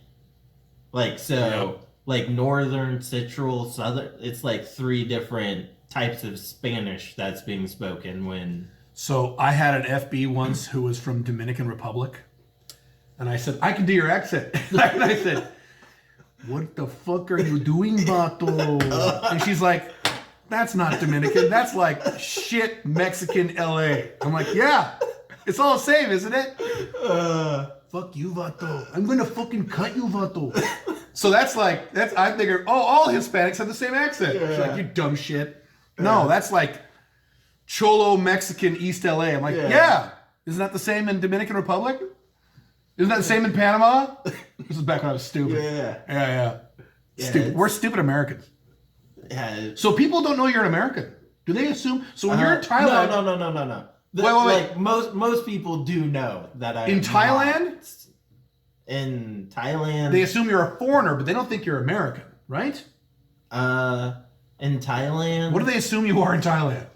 Like so like northern, central, southern, it's like 3 different types of Spanish that's being spoken when So I had an FB once who was from Dominican Republic, and I said, I can do your accent. And I said, what the fuck are you doing, vato? And she's like, that's not Dominican. That's like shit Mexican LA. I'm like, yeah, it's all the same, isn't it? Fuck you, vato. I'm gonna fucking cut you, vato. So that's I figure, all Hispanics have the same accent. She's like, you dumb shit. No, that's like Cholo Mexican East LA. I'm like, yeah. Isn't that the same in Dominican Republic? Isn't that the same in Panama? This is back when I was stupid. Yeah. Stupid. We're stupid Americans. Yeah. So people don't know you're an American. Do they assume? So when you're in Thailand... No. Wait. Like most people do know that I In Thailand? In Thailand... They assume you're a foreigner, but they don't think you're American, right? In Thailand... What do they assume you are in Thailand?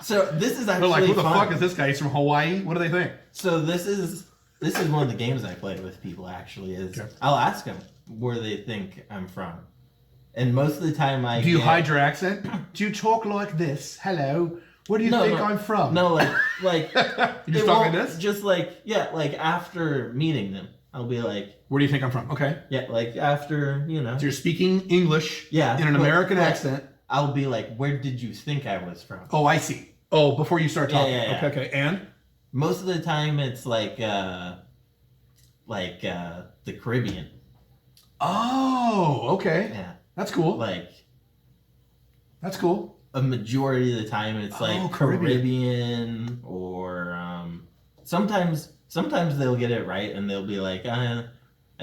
So this is actually They're like, who the fun. fuck is this guy? He's from Hawaii? What do they think? So this is one of the games I play with people actually is Okay. I'll ask them where they think I'm from. And most of the time Do you hide your accent? Do you talk like this? Hello. Where do you think I'm from? No, like You just talk like this? Just like after meeting them, I'll be like, Where do you think I'm from? Okay. yeah, like after, So you're speaking English in an American accent. I'll be like, where did you think I was from? Oh, I see. Oh, before you start talking. Yeah. Okay. And? Most of the time it's like the Caribbean. Oh, okay. Yeah. That's cool. Like That's cool. a majority of the time it's like Caribbean or sometimes they'll get it right and they'll be like, I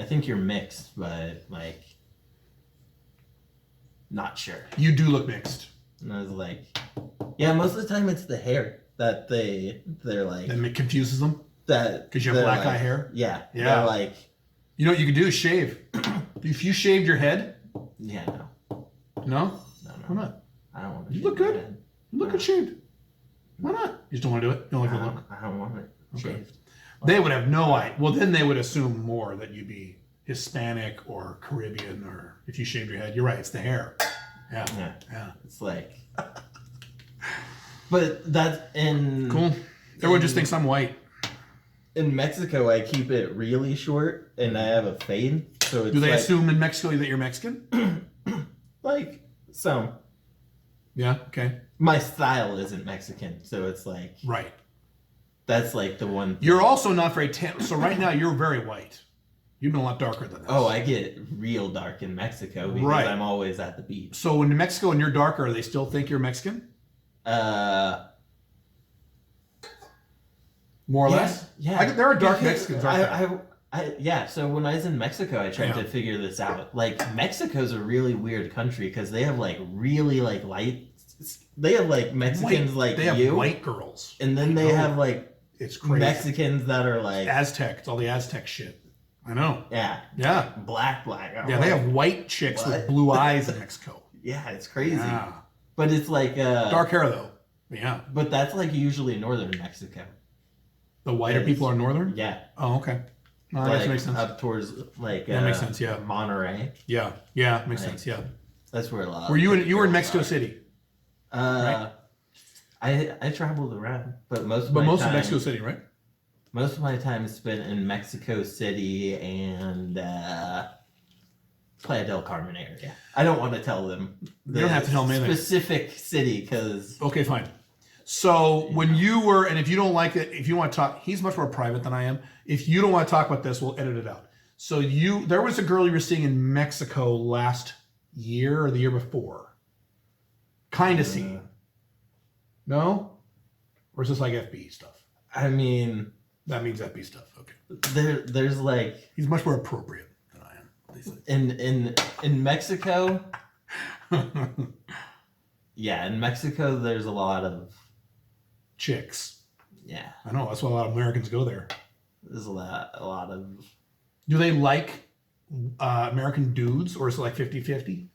think you're mixed, but like not sure. You do look mixed. And I was like, yeah, most of the time it's the hair that they're like That confuses them? that Because you have they're black eye hair? Yeah. Yeah. They're like, You know what you can do is shave. If you shaved your head, yeah, no. no? No. Why not? I don't want to You look good. You look good shaved. Why not? You just don't want to do it? You don't like the look? I don't want it shaved. They would have no idea. Well, then they would assume more that you'd be Hispanic or Caribbean, or if you shaved your head. You're right. It's the hair. Yeah. It's like, but that's in Cool. Everyone just thinks I'm white. in Mexico. I keep it really short and I have a fade. So it's Do they like, assume in Mexico that you're Mexican? like some? Yeah. Okay. My style isn't Mexican, so it's like Right. that's like the one. You're also not very tan. So right now you're very white. You've been a lot darker than this. Oh, I get real dark in Mexico because Right. I'm always at the beach. So in Mexico and you're darker, they still think you're Mexican? More or less? Yeah. There are dark Because Mexicans, aren't there? yeah, so when I was in Mexico, I tried to figure this out. Like, Mexico's a really weird country because they have, like, really, like, light... They have, like, Mexicans like they have you. white girls. And then they have, like, It's crazy. Mexicans that are, like... Aztec. It's all the Aztec shit. I know. Yeah. Yeah. Black. I'm Yeah, like, they have white chicks what? with blue eyes in Mexico. Yeah, it's crazy. Yeah. But it's, like... Dark hair, though. Yeah. But that's, like, usually northern Mexico. The whiter people are northern? Yeah. Oh, okay. I guess Like, that makes sense. up towards, like... That makes sense, yeah. Monterey. Yeah. Makes sense, yeah. That's where a lot. You were in Mexico City? Right? I traveled around, but most of Mexico City, right? Most of my time is spent in Mexico City and Playa del Carmen area. I don't want to tell them. You don't have to tell me anything. Specific city because. Okay, fine. So when you were, and if you don't like it, if you want to talk, he's much more private than I am. If you don't want to talk about this, we'll edit it out. So there was a girl you were seeing in Mexico last year or the year before. Kind of seeing. No? Or is this like FB stuff? I mean, that means FB stuff. Okay. There's like he's much more appropriate than I am. In Mexico. Yeah, in Mexico, there's a lot of chicks. Yeah, I know, that's why a lot of Americans go there. there's a lot of. Do they like American dudes, or is it like 50-50?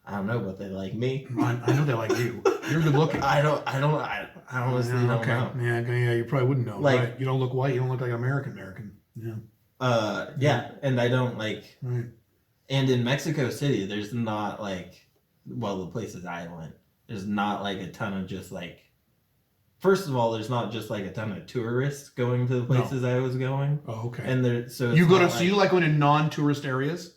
I don't know, but they like me. I know they like you. You're good looking. I honestly don't know. Yeah, you probably wouldn't know. Like- Right? You don't look white. You don't look like an American. Yeah. Yeah, and I don't like. Right. And in Mexico City, there's not like, well, the places I went, there's not like a ton of just like. First of all, there's not just like a ton of tourists going to the places I was going, Oh, okay. and there so You it's go to not so you like going to non-tourist areas?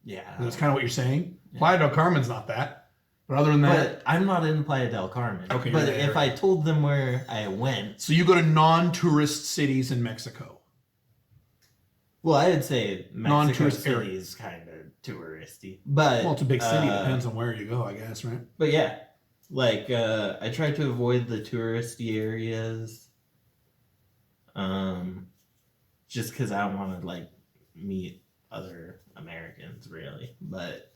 yeah. That's kind of what you're saying. Yeah. Playa del Carmen's not that, but other than that, But I'm not in Playa del Carmen. Okay, But you're there. if I told them where I went, so you go to non-tourist cities in Mexico. well, I'd say Mexico Non-tourist City area. is kind of touristy. But Well, it's a big city. Depends on where you go, I guess, right? But yeah, like I try to avoid the touristy areas. Just because I don't want to like meet other Americans, really. But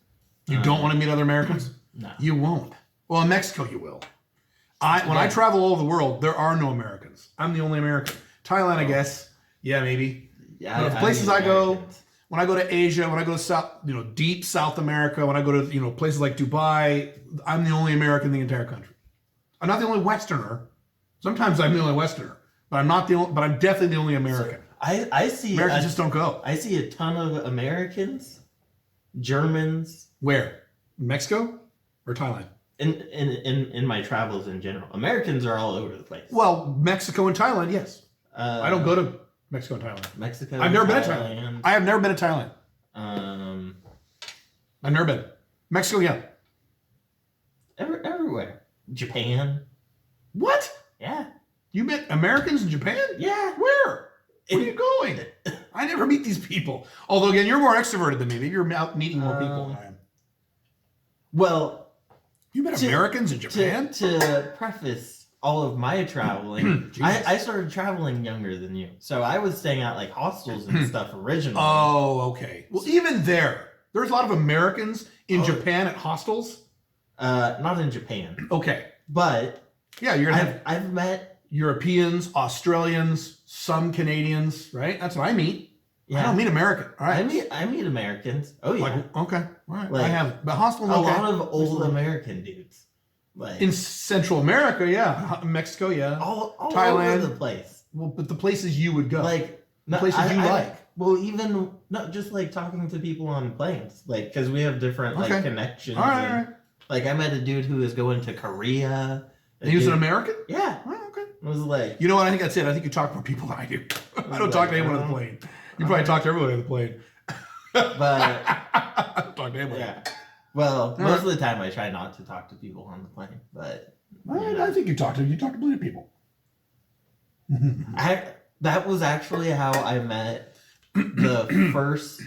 You don't want to meet other Americans? no. You won't. Well, in Mexico, you will. When I travel all over the world, there are no Americans. I'm the only American. Thailand, I guess. Yeah, maybe. Yeah, But the places I go, when I go to Asia, when I go to South, deep South America, when I go to, places like Dubai, I'm the only American in the entire country. I'm not the only Westerner. Sometimes I'm the only Westerner, but I'm not the only. But I'm definitely the only American. I see. Americans just don't go. I see a ton of Americans, Germans, Where? Mexico or Thailand? in my travels in general. Americans are all over the place. Well, Mexico and Thailand, yes. I don't go to Mexico and Thailand. Mexico. I've never been to Thailand. I have never been to Thailand. I've never been. Mexico, yeah. Everywhere. Japan. What? Yeah. You met Americans in Japan? Yeah. Where? Where are you going? I never meet these people. Although, again, you're more extroverted than me. Maybe you're out meeting more people than I am. Well, You met Americans in Japan? To preface all of my traveling, I started traveling younger than you. So I was staying at like hostels and stuff originally. Oh, okay. Well, even there's a lot of Americans in Japan at hostels. Not in Japan. Okay. But Yeah, you're going to have I've met Europeans, Australians, some Canadians, right? That's what I meet. Yeah. I don't meet American. All right. I meet Americans. Oh yeah. Like, okay. All right. Like, I have. But hostels, a okay. lot of old American dudes. Like In Central America, yeah. Mexico, yeah. all Thailand. over the place. Well, but the places you would go. Like the places you like. Well, even not just like talking to people on planes, like because we have different Okay. like connections. All right, and, all right. Like I met a dude who was going to Korea. And he was an American? Yeah. Oh, okay. It was like You know what? I think that's it. I think you talk to more people than I do. I don't talk to anyone on the plane. You probably talk to everybody on the plane. but I don't talk to anybody. yeah. Well, most of the time I try not to talk to people on the plane, but I think you talk to plenty of people. that was actually how I met the first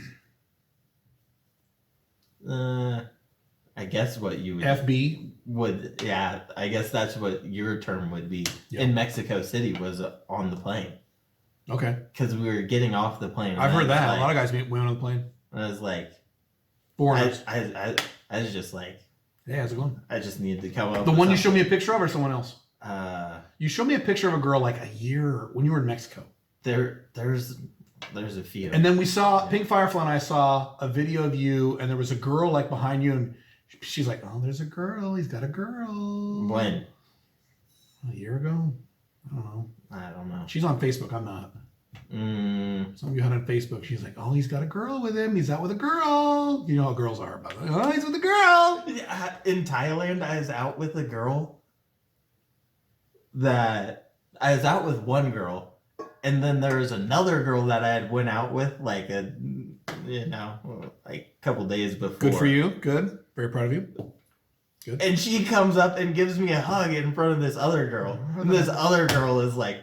I guess what you would FB. yeah, I guess that's what your term would be. Yeah. In Mexico City was on the plane Okay. because we were getting off the plane. I've heard that. Like, A lot of guys went on the plane. and I was like, Foreigners. I was just like, Hey, how's it going? I just needed to come up. The with one you showed something. me a picture of or someone else? You showed me a picture of a girl like a year when you were in Mexico. There's a few. And then we saw, Pink Firefly and I saw a video of you and there was a girl like behind you and she's like, oh, there's a girl. He's got a girl. When? A year ago? I don't know. I don't know. She's on Facebook. I'm not. Some of you had on Facebook. She's like, oh, he's got a girl with him. He's out with a girl. You know how girls are about it. Oh, he's with a girl. Yeah, in Thailand, I was out with a girl that I was out with one girl, and then there was another girl that I had went out with like a couple days before. Good for you. Good. Very proud of you. Good. And she comes up and gives me a hug in front of this other girl, and this other girl is like,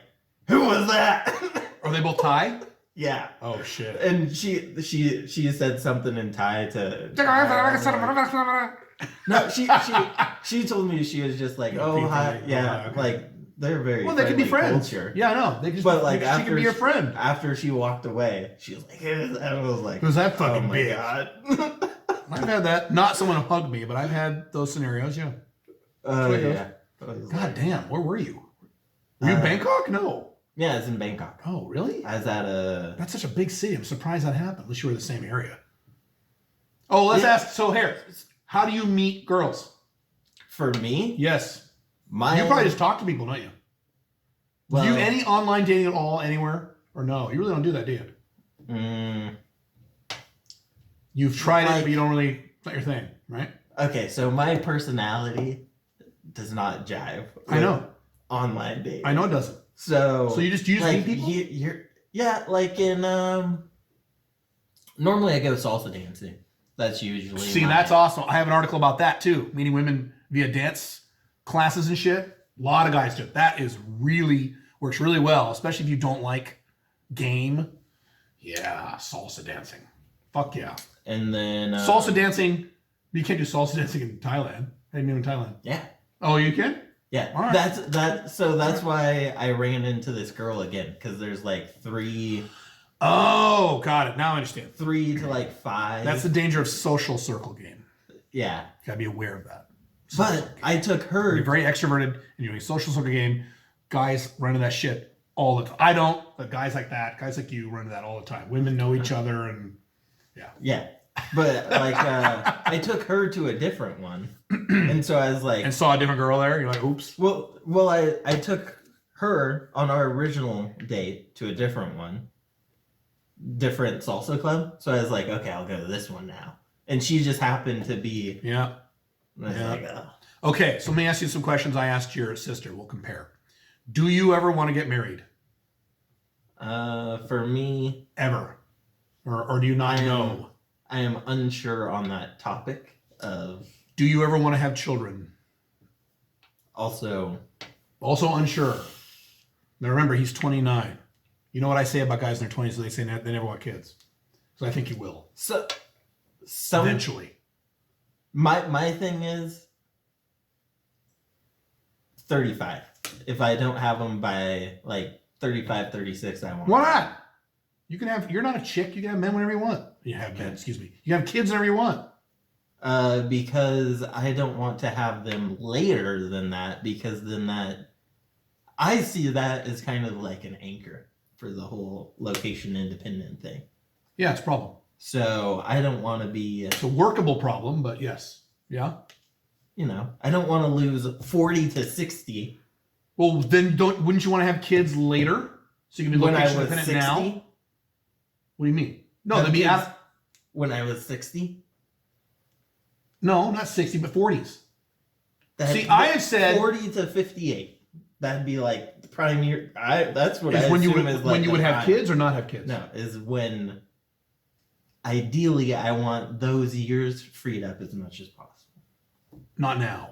"Who was that?" Are they both Thai? Yeah. Oh shit. And she said something in Thai to. No, she told me she was just like, oh hi, yeah, okay. like they're very. Well, they can be friends. Culture. Yeah, I know. They just, But like she after can be your friend. After she walked away, she was like, I was like, Who's that oh fucking my bitch? god. I've had that. Not someone hug me, but I've had those scenarios. Yeah. Oh There you yeah. I was God like, damn. Where were you? Were you in Bangkok? No. Yeah, it's in Bangkok. Oh, really? I was at a. That's such a big city. I'm surprised that happened. At least you were in the same area. Oh, let's Yeah. ask. So here, how do you meet girls? For me, Yes. my. You probably just talk to people, don't you? Well, Do you any online dating at all anywhere? Or no? You really don't do that, do you? You've tried it, but you don't really, it's not your thing, right? Okay, so my personality does not jive. I know. Online dating. I know it doesn't. So You just meet people? Yeah, like in normally I go salsa dancing. That's usually See, that's awesome. I have an article about that too. Meeting women via dance classes and shit. A lot of guys do it. That is really, works really well, especially if you don't like game. Yeah, salsa dancing. Fuck yeah. And then Salsa dancing, you can't do salsa dancing in Thailand. I didn't know in Thailand. Yeah. Oh, you can? Yeah. All right. That's why I ran into this girl again, because there's like three Oh, got it. Now I understand. to like 5. That's the danger of social circle game. Yeah. You gotta be aware of that. But I took her. You're very extroverted and you're doing a social circle game. Guys run into that shit all the time. I don't, but guys like that, guys like you run into that all the time. Women know each other and Yeah. But like I took her to a different one. And so I was like, and saw a different girl there. You're like, oops. well I took her on our original date to a different one. Different salsa club. So I was like, okay, I'll go to this one now. And she just happened to be Yeah. I was Yeah. like, Okay, so let me ask you some questions I asked your sister. We'll compare. Do you ever want to get married? for me, Ever? Or do you not know? I am unsure on that topic of Do you ever want to have children? also Also unsure. Now remember, he's 29. You know what I say about guys in their 20s? They say they never want kids. So I think you will. some Eventually. my thing is 35. If I don't have them by like 35, 36, I won't. Why not? You can have, you're not a chick. You can have men whenever you want. You have men, excuse me. You can have kids whenever you want. Because I don't want to have them later than that, because then I see that as kind of like an anchor for the whole location independent thing. Yeah, it's a problem. So I don't want to be, It's a workable problem, but yes. Yeah. I don't want to lose 40 to 60 Well, then wouldn't you want to have kids later? So you can be when I location was independent 60. now? What do you mean? No, Have they'd be kids out. when I was 60. No, not 60, but 40s. That'd See, be I have said 40 to 58. That'd be like the prime year. That's what is I when you assume would, is like when you the would have prime. kids or not have kids. No, is when ideally I want those years freed up as much as possible. Not now.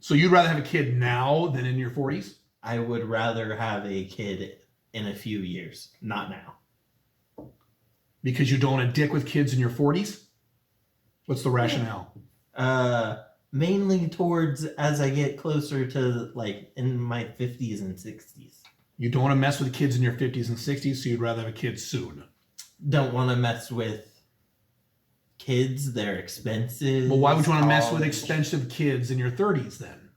So you'd rather have a kid now than in your 40s? I would rather have a kid in a few years, not now. Because you don't want to dick with kids in your 40s? What's the rationale? Mainly towards as I get closer to like in my 50s and 60s. You don't want to mess with kids in your 50s and 60s, so you'd rather have a kid soon. Don't want to mess with kids. They're expensive. Well, why would you want to mess with college. expensive kids in your 30s then?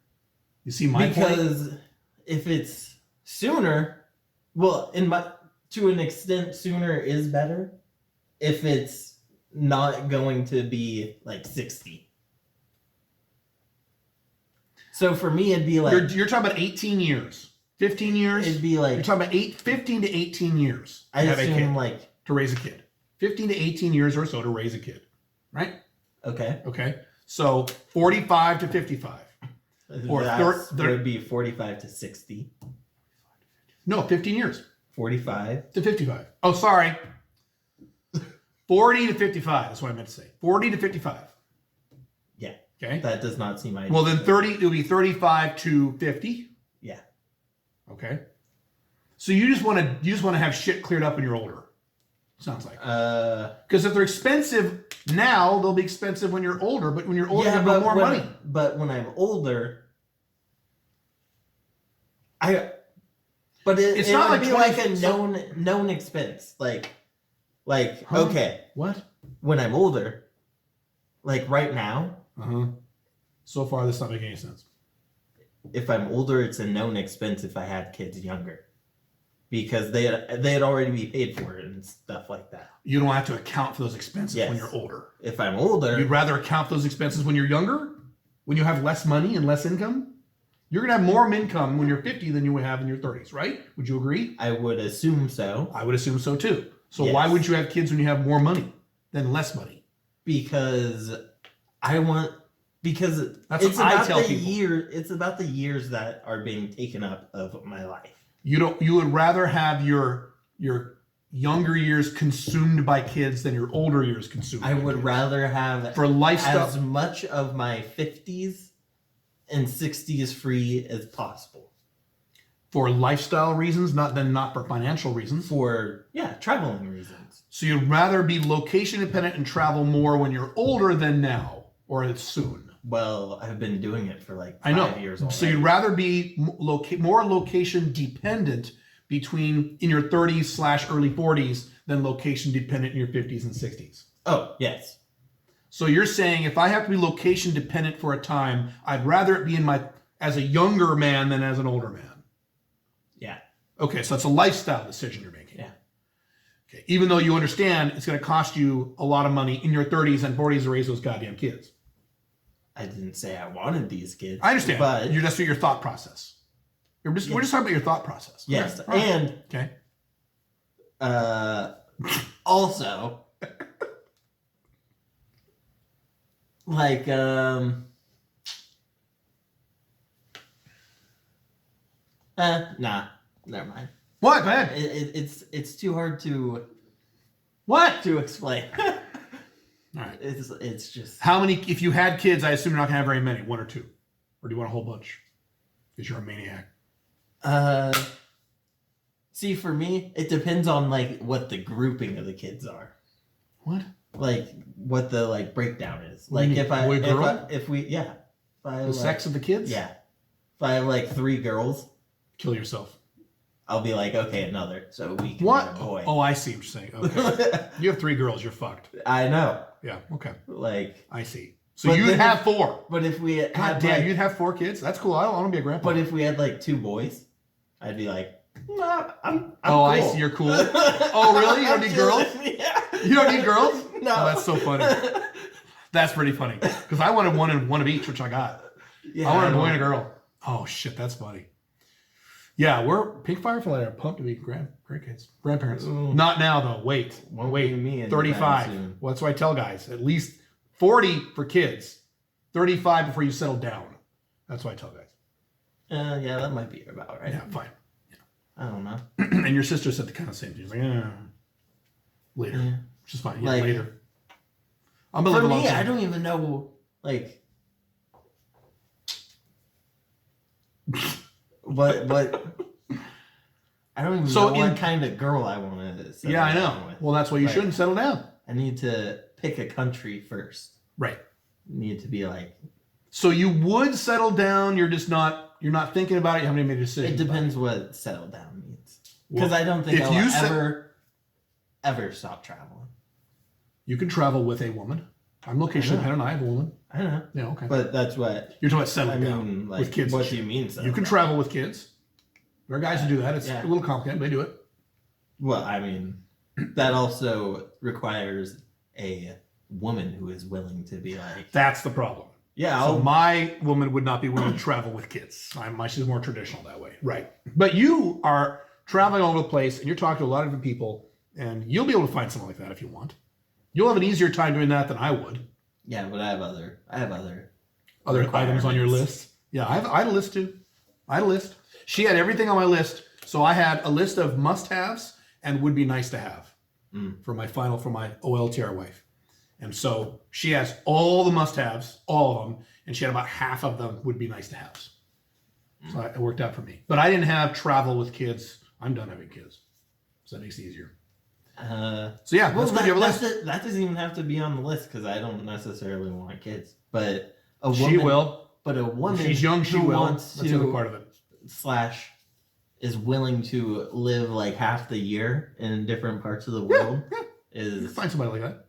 You see my point? Because if it's sooner, well, to an extent, sooner is better. If it's not going to be like 60. So for me, it'd be like You're talking about 18 years, 15 years. it'd be like You're talking about 15 to 18 years to I have a kid, assume like to raise a kid. 15 to 18 years or so to raise a kid, right? okay, Okay. So 45 to 55. Or that thir- would be 45 to 60, No, 15 years 45. to 55. Oh, sorry. 40 to 55. That's what I meant to say. 40 to 55. Yeah, Okay. that does not seem ideal. Well, then 30. It'll be 35 to 50. Yeah, Okay. So you just want to have shit cleared up when you're older. Sounds like. Because if they're expensive now, they'll be expensive when you're older. But when you're older, you have more money. But when I'm older, it's not not like like 20 a known expense. Like Huh? okay, What? when I'm older, like right now, Uh huh. So far, this not making any sense. if I'm older, it's a known expense if I had kids younger, because they'd already be paid for it and stuff like that. You don't have to account for those expenses when Yes. you're older. If I'm older, You'd rather account those expenses when you're younger, when you have less money and less income. You're gonna have more income when you're 50 than you would have in your 30s, right? Would you agree? I would assume so, I would assume so too. So Yes. why would you have kids when you have more money than less money? because That's it's what I about tell the people. it's about the years that are being taken up of my life. You would rather have your younger years consumed by kids than your older years consumed. I by would kids. rather have For lifestyle as much of my 50s and 60s free as possible for lifestyle reasons, not for financial reasons. for traveling reasons. So you'd rather be location dependent and travel more when you're older than now, or it's soon. Well, I've been doing it for like 5 I know. years already. So you'd rather be more location dependent in your 30s / early 40s than location dependent in your 50s and 60s. Oh, yes. So you're saying if I have to be location dependent for a time, I'd rather it be as a younger man than as an older man. Yeah. Okay, so it's a lifestyle decision you're making. Yeah. Okay, even though you understand it's going to cost you a lot of money in your 30s and 40s to raise those goddamn kids. I didn't say I wanted these kids. I understand, But that's your thought process. We're just talking about your thought process. yes. Okay. All right. And Okay. also like nah, never mind. What, man? It's too hard to explain. All right. It's just How many? If you had kids, I assume you're not gonna have very many. 1 or 2, or do you want a whole bunch? Because you're a maniac. see, for me, it depends on like what the grouping of the kids are. What? Like what the like breakdown is. What do Like you if mean, I boy, if girl? I The sex of the kids? yeah. If I have like 3 girls, Kill yourself. I'll be like, okay, another, so we can What? have a boy. Oh, I see what you're saying. Okay. You have 3 girls. You're fucked. I know. Yeah. Okay. Like, I see. So But you'd then- have 4. but if we God had damn, like, you'd have 4 kids. That's cool. I don't want to be a grandpa. but if we had like 2 boys, I'd be like, nah, I'm oh, cool. I see. You're cool. Oh, really? You don't need girls? Yeah. You don't need girls? No. Oh, that's so funny. That's pretty funny. Because I wanted one of each, which I got. Yeah, I wanted a boy know. and a girl. Oh shit, that's funny. Yeah, we're Pink Firefly are pumped to be grandparents. Ooh. Not now though. Wait, Won't wait. be me anytime 35. soon. Well, that's what I tell guys. At least 40 for kids. 35 before you settle down. That's what I tell guys. Yeah, that might be about right. Yeah, fine. I don't know. And your sister said the kind of same thing. She's like, later, Yeah. which is fine. Yeah, Like, later. I'm gonna For live a long me, time. I don't even know, like, what. I don't even So know what in- kind of girl I want to. Yeah, I know. With. Well, that's why you Like- shouldn't settle down. I need to pick a country first. Right. Need to be like. So you would settle down. You're just not. You're not thinking about it. You haven't even made a decision. It depends what settle down means. Because I don't think if I'll you set- ever stop traveling. You can travel with a woman. I'm location I know. dependent. I have a woman. I don't know. Yeah, okay. But that's what. You're talking about I settling mean, down like, with kids. what and do shit. you mean? You can travel with kids. There are guys who do that. It's Yeah. a little complicated, but they do it. Well, I mean, that also requires a woman who is willing to be like, That's the problem. yeah, So I'll, my woman would not be willing to travel with kids. She's more traditional that way. Right. But you are traveling all over the place and you're talking to a lot of different people and you'll be able to find something like that if you want. You'll have an easier time doing that than I would. yeah, but I have other Other items on your requirements. list. Yeah, I had a list too. I had a list. She had everything on my list. So I had a list of must-haves and would be nice to have for my OLTR wife. And so she has all the must-haves, all of them, and she had about half of them would be nice to haves. So it worked out for me. But I didn't have travel with kids. I'm done having kids. So that makes it easier. So yeah, Well, let's go to your list. that doesn't even have to be on the list because I don't necessarily want kids. But a woman, She will. But a woman, She's young, she who will. wants That's the other to part of it. / is willing to live like half the year in different parts of the world is. Find somebody like that.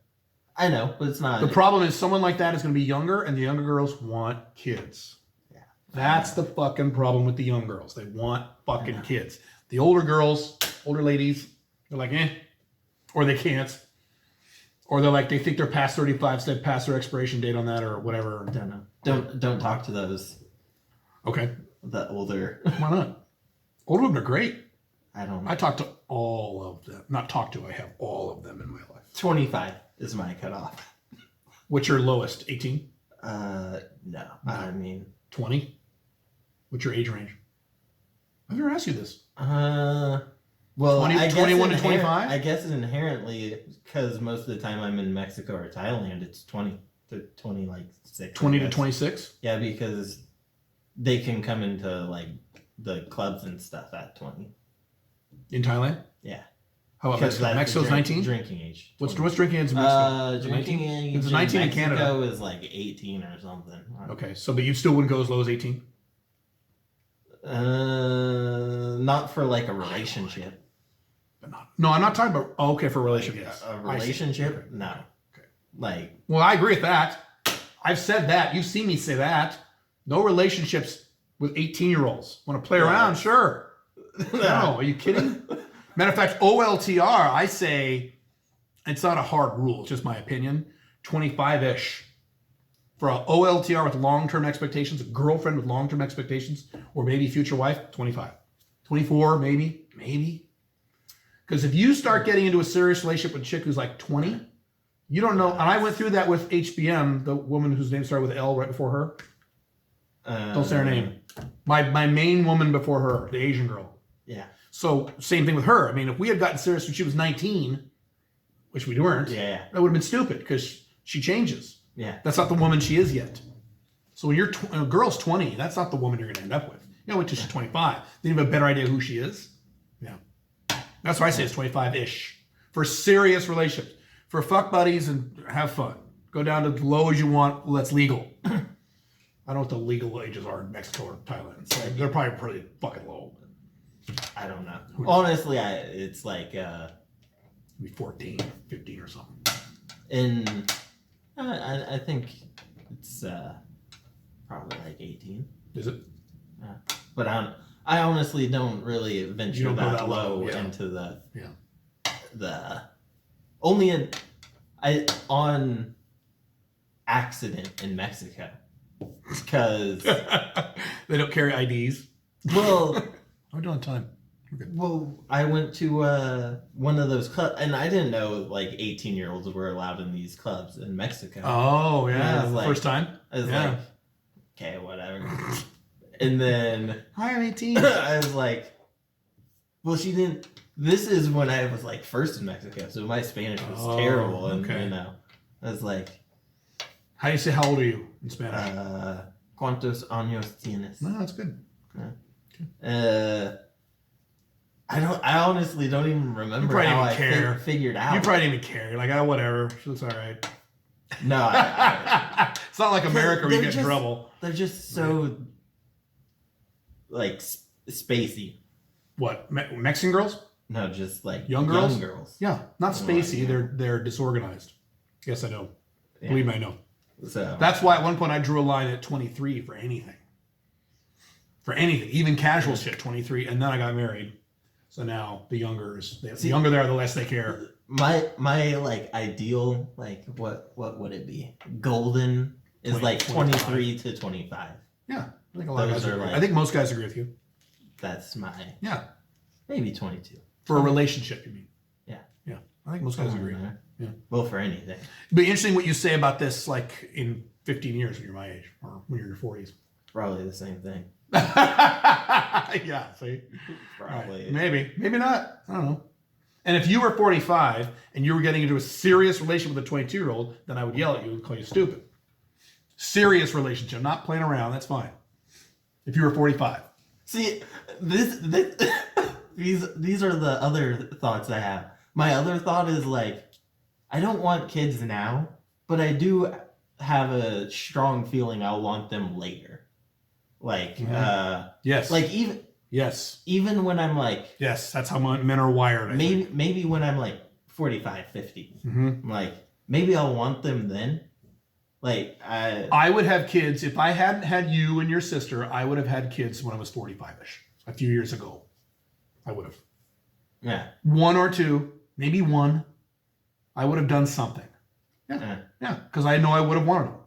I know, but it's not. The problem is someone like that is going to be younger, and the younger girls want kids. Yeah. That's the fucking problem with the young girls. They want fucking kids. The older girls, older ladies, they're like, or they can't. Or they're like, they think they're past 35, so they pass their expiration date on that or whatever. Don't know. Don't talk to those. Okay. The older. Why not? Older women are great. I don't know. I talk to all of them. Not talk to, I have all of them in my life. 25 is my cutoff. What's your lowest? 18? No. I mean, 20? What's your age range? I've never asked you this. well, 20, I guess 21 to 25? I guess inherently, because most of the time I'm in Mexico or Thailand, it's 20 to 26. 20 to 26? Yeah, because they can come into like the clubs and stuff at 20. In Thailand? Yeah. How about Because Mexico? Mexico's 19? Drinking age. What's drinking age in Mexico? Drinking age It's 19 in Mexico Canada. is like 18 or something. Okay, so but you still wouldn't go as low as 18? Not for like a relationship. But not. No, I'm not talking about. Oh, okay, for a relationship. Yes. A I see. relationship? Okay. No. Okay. Like, Well, I agree with that. I've said that. You've seen me say that. No relationships with 18-year-olds. Want to play around? Sure. No, are you kidding? Matter of fact, OLTR, I say it's not a hard rule. It's just my opinion. 25-ish. For a OLTR with long-term expectations, a girlfriend with long-term expectations, or maybe future wife, 25. 24, maybe. Because if you start getting into a serious relationship with a chick who's like 20, you don't know. And I went through that with HBM, the woman whose name started with L right before her. Don't say her name. My main woman before her, the Asian girl. Yeah. So same thing with her. I mean, if we had gotten serious when she was 19, which we weren't, Yeah. that would have been stupid because she changes. Yeah. That's not the woman she is yet. So when a girl's 20, that's not the woman you're going to end up with. You know, wait till she's 25. Then you have a better idea who she is. Yeah. That's why I say it's 25-ish. For serious relationships. For fuck buddies and have fun. Go down to as low as you want. Well, that's legal. I don't know what the legal ages are in Mexico or Thailand. So they're probably pretty fucking low. I don't know. Honestly, it's like Maybe 14, 15 or something. I think it's probably like 18. Is it? But I honestly don't really venture You don't go that that low low, yeah. into the Yeah. only on accident in Mexico because They don't carry IDs. well. We're doing time. We're good. Well, I went to one of those clubs, and I didn't know like 18-year-olds were allowed in these clubs in Mexico. Oh, I yeah. was The like- first time? I was Yeah. like, okay, whatever. And then Hi, I'm 18. I was like, well, she didn't. This is when I was like first in Mexico, so my Spanish was Oh, terrible, and okay. I was like, How do you say how old are you in Spanish? ¿Cuántos años tienes? No, that's good. I honestly don't even remember probably how didn't care. figured out. You probably didn't even care. You're like, oh, whatever. She looks all right. No, It's not like America where you They're get in trouble. They're just so like spacey. What? Mexican girls? No, just like Young girls? Young girls. Yeah, not Oh, spacey. yeah. They're disorganized. Yes, I know. Yeah. Believe me, I know. So That's why at one point I drew a line at 23 for anything. For anything, even casual shit, 23, and then I got married. So now the younger they are, the less they care. my like ideal like what would it be? Golden is 20, like 25. 23 to 25. Yeah, I think a lot of Those guys are agree. like- I think most guys agree with you. That's my Yeah, maybe 22. for a relationship, you mean? Yeah. Yeah, I think most guys Somewhere agree. in there. Yeah. Well, for anything. It'd be interesting what you say about this, like in 15 years when you're my age or when you're in your 40s. Probably the same thing. Yeah, see? Probably. Right. Maybe not. I don't know. And if you were 45 and you were getting into a serious relationship with a 22-year-old, then I would yell at you and call you stupid. Serious relationship, not playing around. That's fine. If you were 45. See, this these are the other thoughts I have. My other thought is like, I don't want kids now, but I do have a strong feeling I'll want them later. Like, Yes. like Yes. even when I'm like, Yes. That's how men are wired. I think. maybe when I'm like 45, 50, Mm-hmm. I'm like, maybe I'll want them then, Like I would have kids if I hadn't had you and your sister. I would have had kids when I was 45ish, a few years ago. I would have yeah. one or two, maybe one. I would have done something. Yeah, because I know I would have wanted them,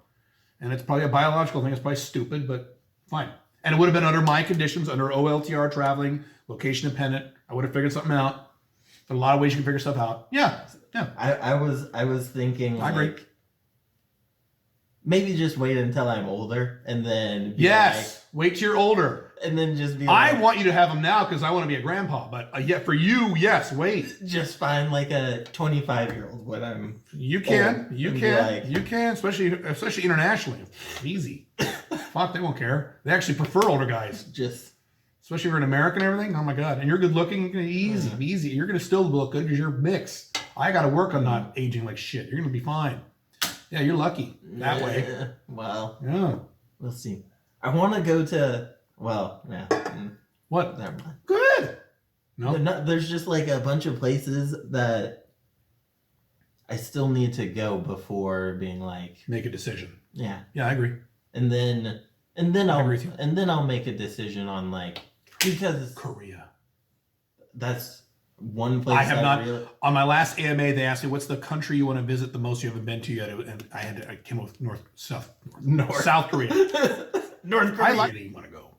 and it's probably a biological thing. It's probably stupid, but fine. And it would have been under my conditions, under OLTR traveling, location dependent. I would have figured something out. There's a lot of ways you can figure stuff out. Yeah. I was thinking. I agree. Like, maybe just wait until I'm older and then. Yes. Wait till you're older. And then just be. I Like, want you to have them now because I want to be a grandpa. But yet for you, yes. Wait. just find like a 25-year-old when I'm. You can. old You and be can. like- You can. Especially internationally. Easy. Fuck, they won't care. They actually prefer older guys. Just. Especially if you're an American and everything. Oh my God. And you're good looking. Easy. You're going to still look good because you're mixed. I got to work on not aging like shit. You're going to be fine. Yeah, you're lucky that way. Well, Yeah. we'll see. I want to go to. Well, yeah. What? Never mind. Good. No. There's just like a bunch of places that I still need to go before being like, Make a decision. yeah. Yeah, I agree. And then I agree with you. I'll make a decision on like, because Korea. that's one place I have not. really, On my last AMA, they asked me, "What's the country you want to visit the most you haven't been to yet?" And I came up with South Korea. North Korea. I like you want to go.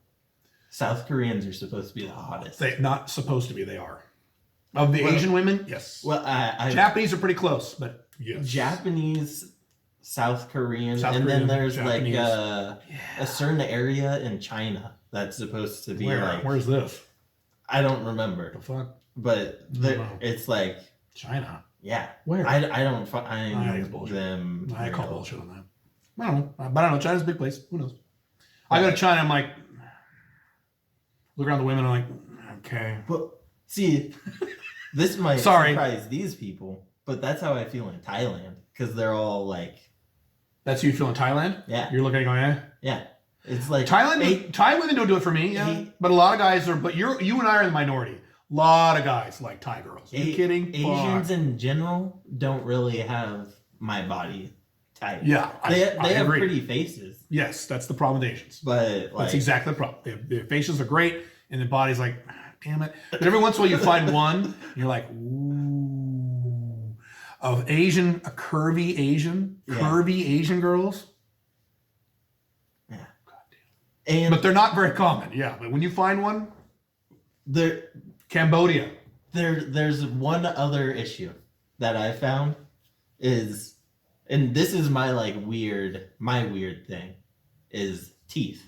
South Koreans are supposed to be the hottest. They not supposed to be. They are. Of the Asian women, yes. Well, I Japanese are pretty close, but yes. Japanese, South Korean, South and Korean, then there's Japanese. like a certain area in China that's supposed to be like, Where's this? I don't remember, The fuck? but know. it's like, China. yeah, Where? I don't I think find it's bullshit. them. I call real. bullshit on that. I don't know. But I don't know. China's a big place. Who knows? I go to China, I'm like, look around the women, I'm like, okay. But see, this might Sorry. surprise these people, but that's how I feel in Thailand because they're all like, That's how you feel in Thailand? yeah, You're looking at going, eh? yeah. It's like Thai women don't do it for me, yeah. But a lot of guys are, but you and I are in the minority. A lot of guys like Thai girls. Are you kidding? Asians Fuck. in general don't really have my body type. Yeah, They I have agree. pretty faces, Yes, that's the problem with Asians. but like, That's exactly the problem. Their faces are great, and their body's like, damn it. But every once in a while you find one, and you're like, ooh. Of Asian, a curvy Asian girls. yeah. God damn. And But they're not very common, yeah. But when you find one, Cambodia. there's one other issue that I found is, and this is my weird thing, is teeth.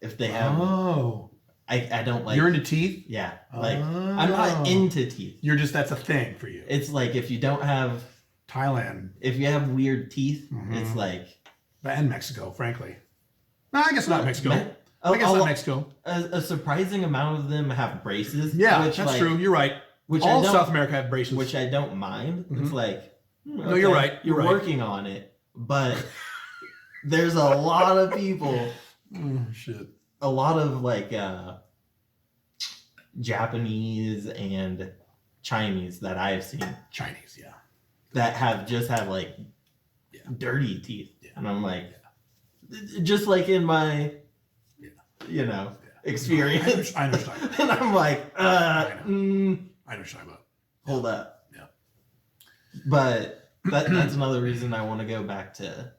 If they have, Oh. I don't like. You're into teeth? Yeah, like I'm not into teeth. That's a thing for you. It's like if you don't have, Thailand if you have weird teeth, Mhm. it's like and Mexico, frankly. No, I guess not Mexico. I guess a, not lo- Mexico. a surprising amount of them have braces. Yeah, which, that's like, true. You're right. Which All I don't, South America have braces. which I don't mind. It's Mhm. like, No, you're right. You're right. working on it, but there's a lot of people, Shit. a lot of like Japanese and Chinese that I've seen Chinese, yeah. that have like Yeah. dirty teeth, Yeah. and I'm like, just like in my, Yeah. experience, I understand. and I'm like, I understand about. hold up. Yeah. But that's another reason I want to go back to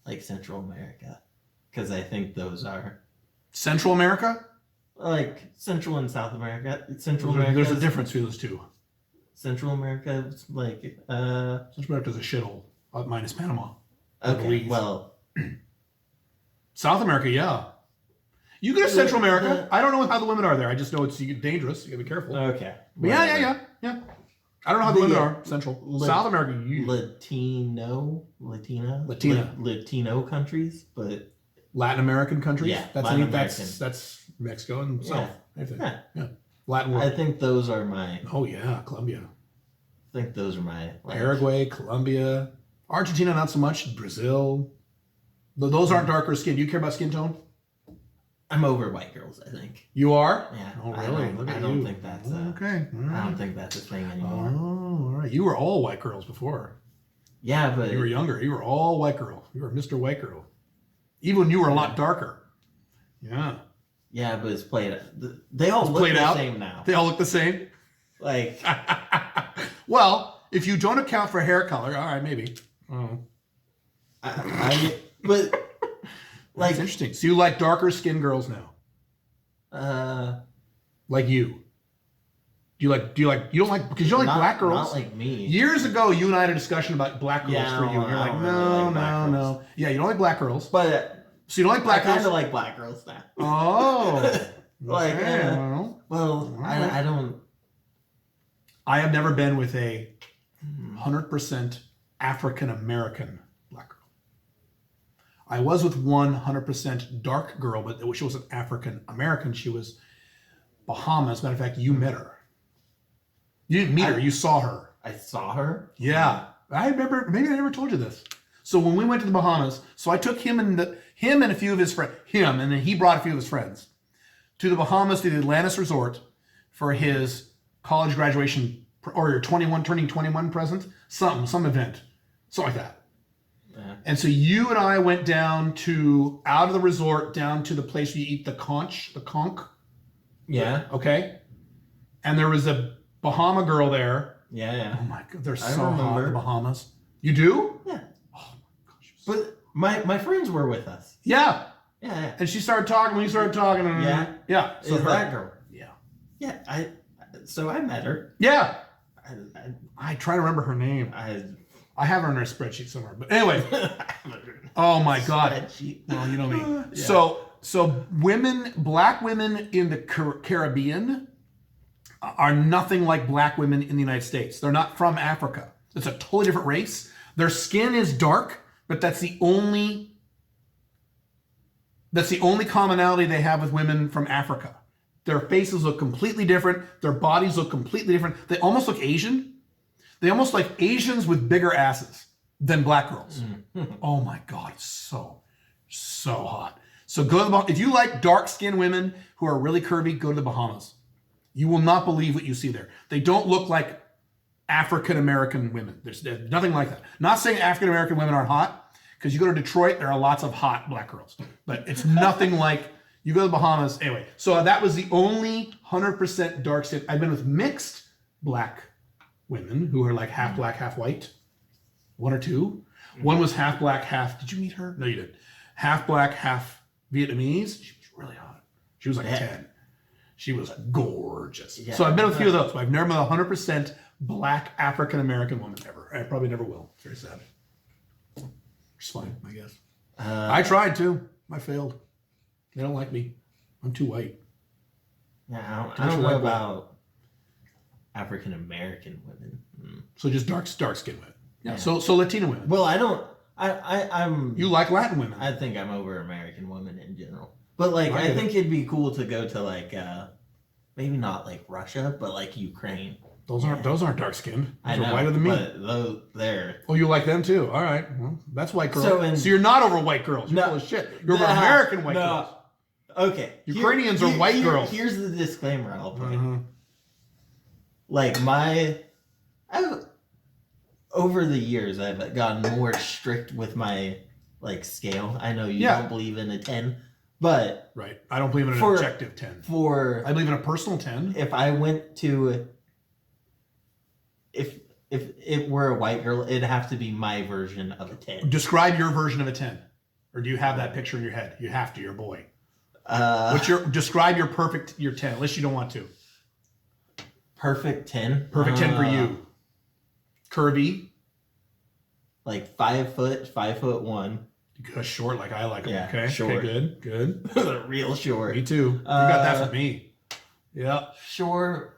like Central America, because I think those are Central America? like Central and South America. Central There's America. a difference between those two. Central America is like Central America's a shithole, minus Panama. okay. believe. Well, South America, yeah. You go to Central America. I don't know how the women are there. I just know it's dangerous. You gotta be careful. okay. But yeah. I don't know how the women are Central. South America, you. Latino countries, but Latin American countries. Yeah, that's Latin that's Mexico and South. Anything. Yeah. Yeah. Latin I world. think those are my. Oh yeah, Colombia, Like, Paraguay, Colombia, Argentina, not so much. Brazil. Those aren't darker skin. Do you care about skin tone? I'm over white girls. I think. You are. Yeah. Oh really? I don't think that's okay. All I right. don't think that's a thing anymore. Oh, all right. You were all white girls before. Yeah, but You were younger. You were all white girl. You were Mr. White Girl. Even when you were a lot darker. Yeah. yeah, but it's played. They all It's look played the out? same now. They all look the same? Like, Well, if you don't account for hair color, all right, maybe. Oh. but like, That's interesting. So you like darker skinned girls now? Like you? You don't like, because you don't like black girls? Not like me. Years ago, you and I had a discussion about black girls Yeah, for you. And you're I like, don't no, really like black no, girls. no. Yeah, you don't like black girls. But So you don't like black I kind girls? of like black girls now. Oh. Like, okay, well, I don't. I have never been with a 100% African American black girl. I was with one 100% dark girl, but she wasn't African American. She was Bahamas. Matter of fact, you met her. You didn't meet her. You saw her. I saw her. Yeah, I remember. Maybe I never told you this. So when we went to the Bahamas, so I took him and a few of his friends, and then he brought a few of his friends to the Bahamas, to the Atlantis Resort for his college graduation or your turning 21 present, some event, something like that. Yeah. And so you and I went down to out of the resort down to the place where you eat the conch. Yeah. Okay, and there was a Bahama girl there. Yeah. Oh my god, they're I so hot, remember. the Bahamas. You do? Yeah. Oh my gosh. But my friends were with us. Yeah. Yeah. And she started talking when you started talking. Yeah. Yeah. So her- that girl. Yeah. Yeah. So I met her. Yeah. I, I try to remember her name. I, I have her in her spreadsheet somewhere. But anyway. I Oh my god. Spreadsheet. Well, you know me. Yeah. So black women in the Caribbean are nothing like black women in the United States. They're not from Africa. It's a totally different race. Their skin is dark, but that's the only commonality they have with women from Africa. Their faces look completely different. Their bodies look completely different. They almost look Asian. They almost like Asians with bigger asses than black girls. Oh my God, it's so hot. So go to the Bahamas. If you like dark-skinned women who are really curvy, go to the Bahamas. You will not believe what you see there. They don't look like African-American women. There's nothing like that. Not saying African-American women aren't hot, because you go to Detroit, there are lots of hot black girls. But it's nothing like, you go to the Bahamas. Anyway, so that was the only 100% dark skin. I've been with mixed black women who are like half black, half white. One or two. One was half black, half, did you meet her? No, you didn't. Half black, half Vietnamese. She was really hot. She was like 10. She was gorgeous. Yeah. So I've been with a few of those, but I've never met a 100% black African-American woman ever. I probably never will. It's very sad. It's fine, I guess. I tried too. I failed. They don't like me. I'm too white. Yeah, I don't know about African American women. So just dark skinned women. Yeah. So Latina women. Well, I don't. I'm. You like Latin women. I think I'm over American women in general. But like, I I get think it'd be cool to go to like, maybe not like Russia, but like Ukraine. Those aren't dark skinned. I Those know, are whiter than me. but those there. Oh, you like them too? All right. Well, that's white girls. So you're not over white girls. You're No. full of shit. You're over American white girls. Okay. Ukrainians are white girls. Here's the disclaimer I'll put. Uh-huh. Like over the years, I've gotten more strict with my like scale. I know you don't believe in a 10, but Right. I don't believe in an For- objective 10. for I believe in a personal 10. if I went to if it were a white girl, it'd have to be my version of a 10. Describe your version of a 10. Or do you have that picture in your head? You have to, you're a boy. Describe your 10, unless you don't want to. Perfect 10. Perfect 10 for you. Curvy. Like 5 foot, 5'1". Short like I like them. Yeah, Okay. short. Okay, good. Real short. Me too. You got that from me. Yeah. Short.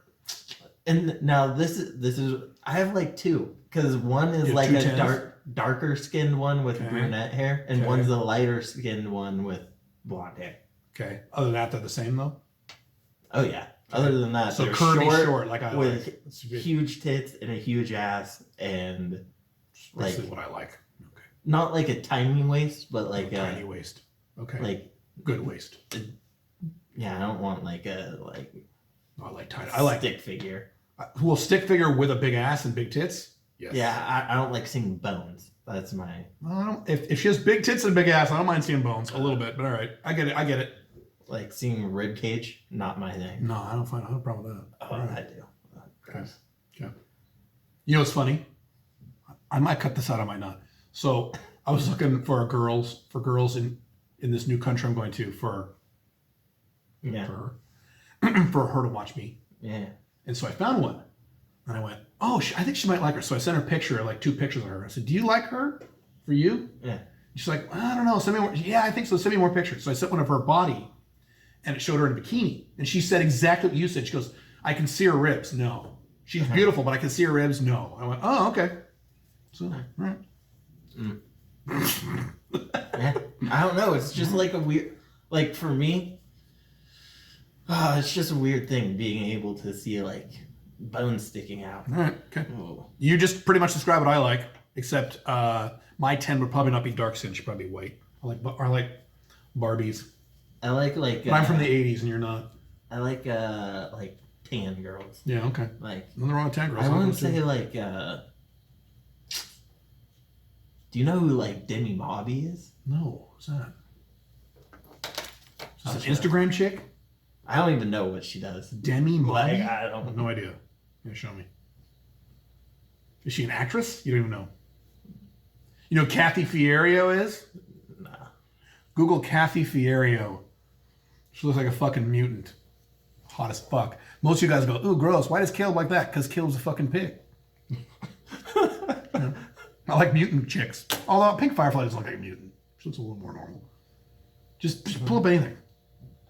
And now this is I have like two, because one is You have like two a 10s? darker skinned one with Okay. brunette hair, and Okay. one's a lighter skinned one with blonde hair. Okay. Other than that, they're the same though? Oh yeah. Other than that, So they're curvy short like I with like. That's good. huge tits and a huge ass, and like Basically what I like. Okay. not like a tiny waist, but like Tiny a waist. Okay. like Good waist. yeah. I don't want like a I like tiny. I like stick figure. Well, stick figure with a big ass and big tits. Yes. Yeah, I don't like seeing bones. That's my. I don't, if she has big tits and a big ass, I don't mind seeing bones a little bit, but all right. I get it. Like seeing rib cage, not my thing. No, I don't have a problem with that. Oh, All right. I do. Okay. You know what's funny? I might cut this out, I might not. So I was looking for girls in this new country I'm going to for Yeah. for her to watch me. Yeah. And so I found one. And I went, oh, I think she might like her. So I sent her a picture, like 2 pictures of her. I said, do you like her for you? Yeah. She's like, I don't know. Send me more. Yeah, I think so. Send me more pictures. So I sent one of her body and it showed her in a bikini. And she said exactly what you said. She goes, I can see her ribs. No. She's beautiful, but I can see her ribs. No. I went, oh, okay. So, all right. Yeah. I don't know. It's just like a weird, like for me, it's just a weird thing being able to see like bones sticking out. All right. Okay. Oh. You just pretty much describe what I like, except my 10 would probably not be dark skin. She'd probably be white. I like Barbies. I like But I'm from the 80s and you're not. I like tan girls. Yeah, okay. Like Nothing wrong with tan girls. I like wouldn't those too. say like do you know who like Demi Mobi is? No, what's that? I'll Is show this an Instagram chick? I don't even know what she does. Demi Like Mobi? I I have don't no idea. Yeah, show me. Is she an actress? You don't even know. You know who Kathy Fierro is? nah. Google Kathy Fierro. She looks like a fucking mutant. Hot as fuck. Most of you guys go, ooh, gross. Why does Caleb like that? Because Caleb's a fucking pig. Yeah. I like mutant chicks. Although Pink Firefly doesn't look like a mutant. She looks a little more normal. Just pull up anything.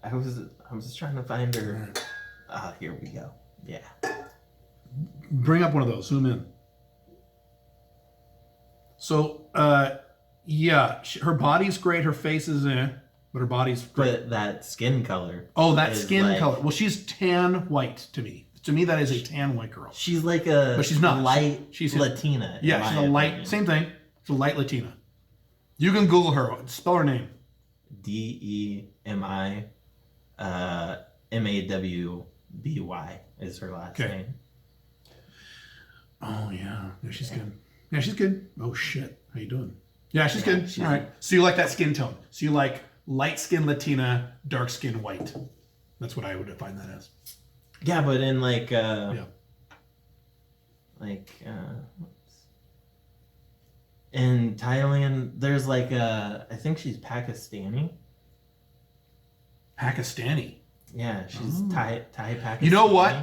I was just trying to find her. Ah, here we go. Yeah. Bring up one of those. Zoom in. So, yeah, her body's great. Her face is but her body's great. But that skin color. Oh, that is skin like- color. Well, she's tan white to me. To me, that is a tan white girl. She's like a But she's not. light She's Latina. in Yeah, she's my a light. opinion. Same thing. She's a light Latina. You can Google her. Spell her name. DEMI MAWBY is her last Okay. name. Oh yeah, yeah, she's good. Yeah, she's good. Oh shit, how you doing? Yeah, she's Yeah, good. she's- All right. So you like that skin tone? So you like light skin Latina, dark skin white? That's what I would define that as. Yeah, but in like in Thailand, there's like I think she's Pakistani. Pakistani. Yeah, she's Thai Pakistani. You know what?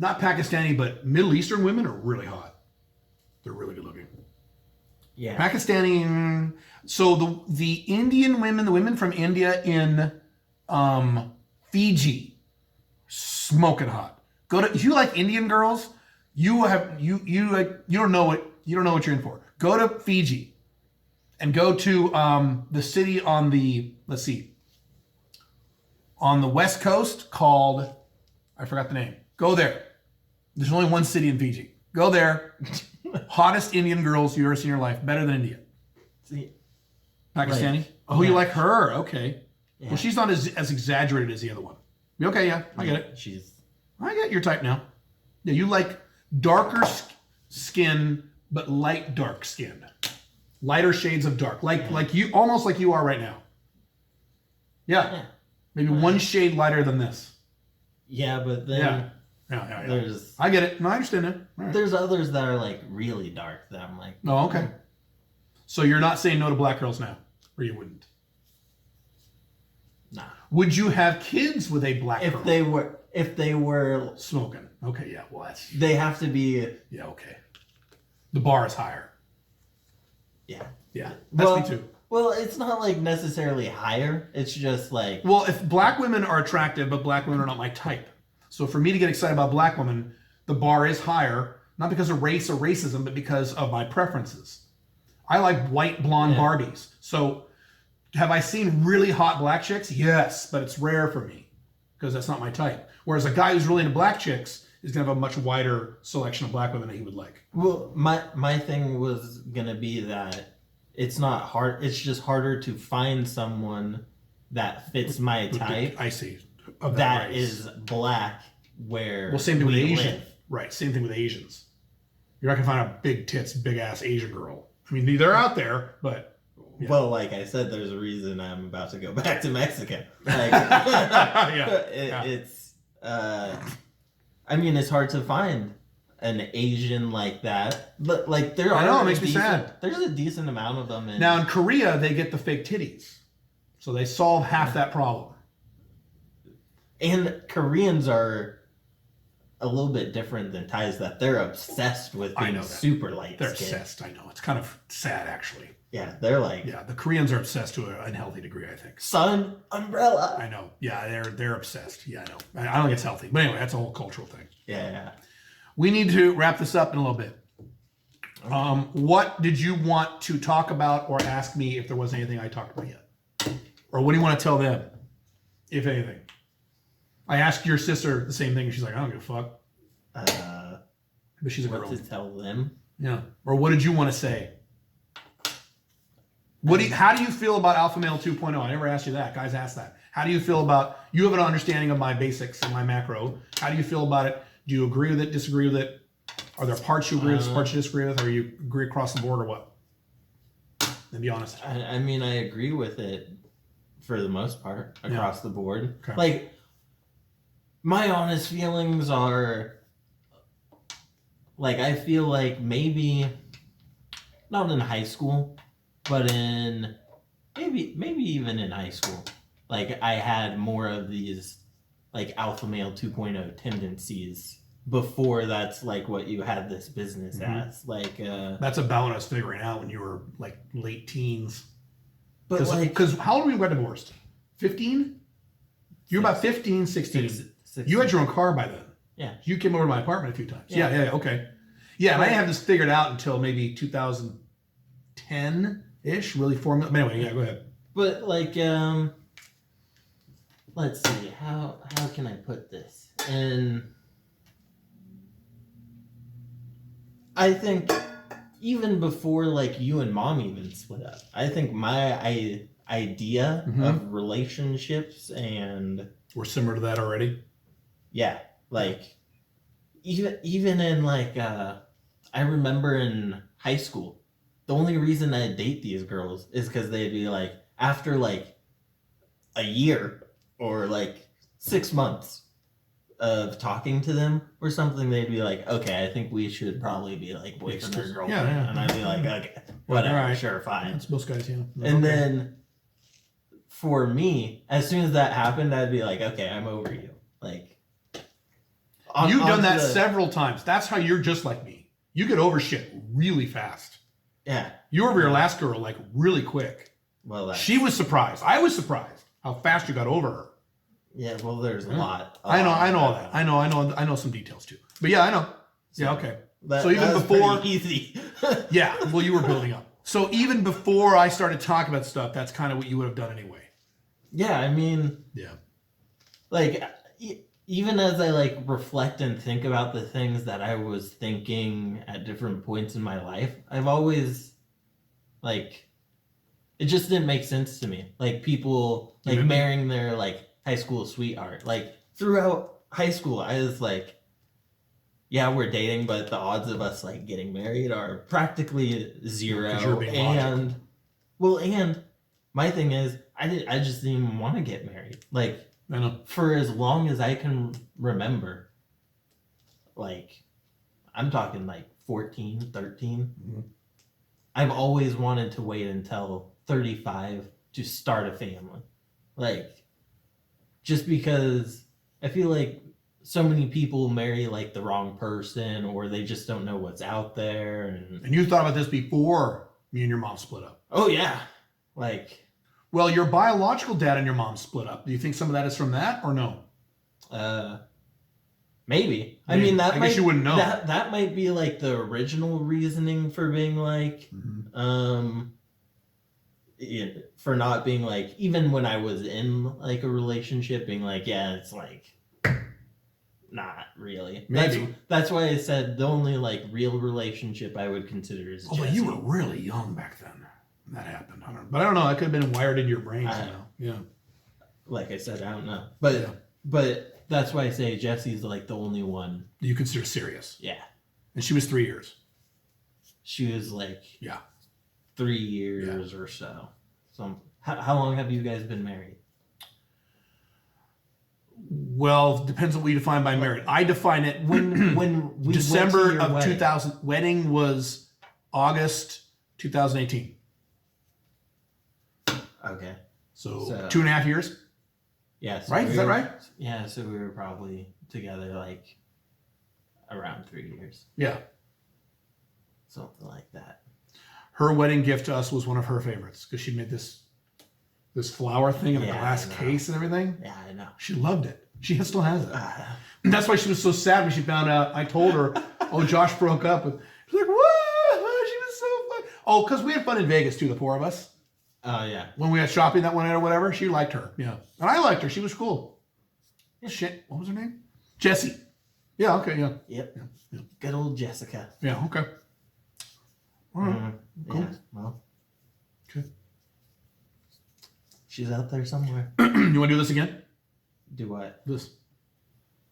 Not Pakistani, but Middle Eastern women are really hot. They're really good looking. Yeah. Pakistani. So the Indian women, the women from India in Fiji, smoking hot. Go to if you like Indian girls, you don't know what you're in for. Go to Fiji, and go to the city on the on the west coast called I forgot the name. Go there. There's only one city in Fiji. Go there. Hottest Indian girls you've ever seen in your life. Better than India. See, Pakistani? Like, Oh, yeah. you like her? Okay. yeah. Well, she's not as exaggerated as the other one. Okay, yeah, I get it. She's I get your type now. Yeah, you like darker skin, but light dark skin. Lighter shades of dark. Like you, almost like you are right now. Yeah. yeah. Maybe one shade lighter than this. Yeah, but then Yeah. Yeah. there's I get it. No, I understand it. All right. there's others that are like really dark that I'm like, Oh, okay. So you're not saying no to black girls now, or you wouldn't? nah. Would you have kids with a black girl? If they were Smoking. Okay, yeah. Well, that's they have to be yeah. Okay. The bar is higher. yeah. Yeah, that's Well, me too. Well, it's not like necessarily higher. It's just like Well, if black women are attractive, but black women are not my type. So for me to get excited about black women, the bar is higher, not because of race or racism, but because of my preferences. I like white blonde Yeah. Barbies. So have I seen really hot black chicks? Yes, but it's rare for me because that's not my type. Whereas a guy who's really into black chicks is going to have a much wider selection of black women that he would like. well, my thing was gonna be that it's not hard. It's just harder to find someone that fits my type I see. Of that race. is black. Where Well, same thing with we Asian. live. Right, same thing with Asians. You're not gonna find a big tits, big ass Asian girl. I mean, they're out there, but yeah. Well, like I said, there's a reason I'm about to go back to Mexico. Like, Yeah. It's, I mean, it's hard to find an Asian like that, but like there are. I know, it makes me sad. There's a decent amount of them. Now in Korea, they get the fake titties, so they solve half that problem. And Koreans are a little bit different than Thais, that they're obsessed with being super light They're skin. obsessed. I know. It's kind of sad, actually. Yeah, they're like, Yeah, the Koreans are obsessed to an unhealthy degree, I think. sun, umbrella. I know. Yeah, they're obsessed. Yeah, I know. I don't think it's healthy. But anyway, that's a whole cultural thing. Yeah. We need to wrap this up in a little bit. What did you want to talk about or ask me if there was anything I talked about yet? Or what do you want to tell them, if anything? I asked your sister the same thing, and she's like, I don't give a fuck. But she's a girl. What to tell them? Yeah. Or what did you want to say? How do you feel about Alpha Male 2.0? I never asked you that. Guys ask that. How do you feel about, you have an understanding of my basics and my macro. How do you feel about it? Do you agree with it, disagree with it? Are there parts you agree with, parts you disagree with? Or you agree across the board or what? And be honest. I mean, I agree with it for the most part across the board. Okay. Like, my honest feelings are, like, I feel like maybe, not in high school, but in, maybe even in high school, like, I had more of these, like, alpha male 2.0 tendencies before that's, like, what you had this business as. Like, that's about what I was figuring out when you were, like, late teens. but, like, Because how old were you got divorced? 15? You were about 15, 16. You had your own car by then. Yeah. You came over to my apartment a few times. Yeah. Yeah, okay. Yeah, and I didn't have this figured out until maybe 2010-ish, really formula. Anyway, yeah, go ahead. But like, let's see, how can I put this? And I think even before like you and mom even split up, I think my idea of relationships and We're similar to that already. yeah, like even in like I remember in high school, the only reason I'd date these girls is because they'd be like, after like a year or like 6 months of talking to them or something, they'd be like, okay, I think we should probably be like boyfriend or girlfriend. Yeah. And I'd be like, okay, whatever, Right. sure, fine. That's most guys, yeah. And then for me, as soon as that happened, I'd be like, okay, I'm over you. Like, You've done that several times. That's how you're just like me. You get over shit really fast. Yeah. You were over your last girl like really quick. Well, She was surprised. I was surprised how fast you got over her. yeah. Well, there's a lot. I know all that. I know some details too. But yeah, I know. Yeah, okay. So even that was before, pretty easy. yeah, well, you were building up. So even before I started talking about stuff, that's kind of what you would have done anyway. Yeah, I mean, Yeah. like, even as I like reflect and think about the things that I was thinking at different points in my life, I've always like, it just didn't make sense to me. Like people like marrying their like high school sweetheart. Like throughout high school, I was like, yeah, we're dating, but the odds of us like getting married are practically zero. 'Cause you're being And well, and my thing is, I just didn't even want to get married. Like, I know. for as long as I can remember, like, I'm talking like 14, 13. Mhm. I've always wanted to wait until 35 to start a family. Like, just because I feel like so many people marry like the wrong person, or they just don't know what's out there. And you thought about this before me and your mom split up. Oh yeah, like, Well, your biological dad and your mom split up. Do you think some of that is from that or no? maybe. I mean, that I might, guess you wouldn't know. That might be like the original reasoning for being like, for not being like, even when I was in like a relationship, being like, yeah, it's like not really. Maybe. That's why I said the only like real relationship I would consider is Oh, but you were really young back then. That happened. But I don't know. It could have been wired into your brain somehow. Yeah. Like I said, I don't know. But Yeah. but that's why I say Jesse's like the only one. You consider serious. Yeah. And she was 3 years. she was like Yeah. 3 years or so. So how long have you guys been married? Well, depends on what you define by married. I define it When we December went to your of wedding. 2000. Wedding was August 2018. Okay. So So- 2.5 years. Yeah. So Right? we Is that were- right? Yeah. So we were probably together like around 3 years, Yeah. something like that. Her wedding gift to us was one of her favorites because she made this flower thing in a Yeah, glass I know. case and everything. Yeah, I know. She loved it. She still has it. Uh, And that's why she was so sad when she found out. I told her, "Oh, Josh broke up." She's like, "What?" She was so fun. Oh, because we had fun in Vegas too, the four of us. oh yeah. When we went shopping that one night or whatever, she liked her. Yeah, and I liked her. She was cool. Shit, what was her name? Jessie. Yeah. Okay. Yeah. Yep. Yeah. Good old Jessica. Yeah. Okay. All right. Mhm. Cool. Yeah. Well. Okay. She's out there somewhere. You want to do this again? Do what? This.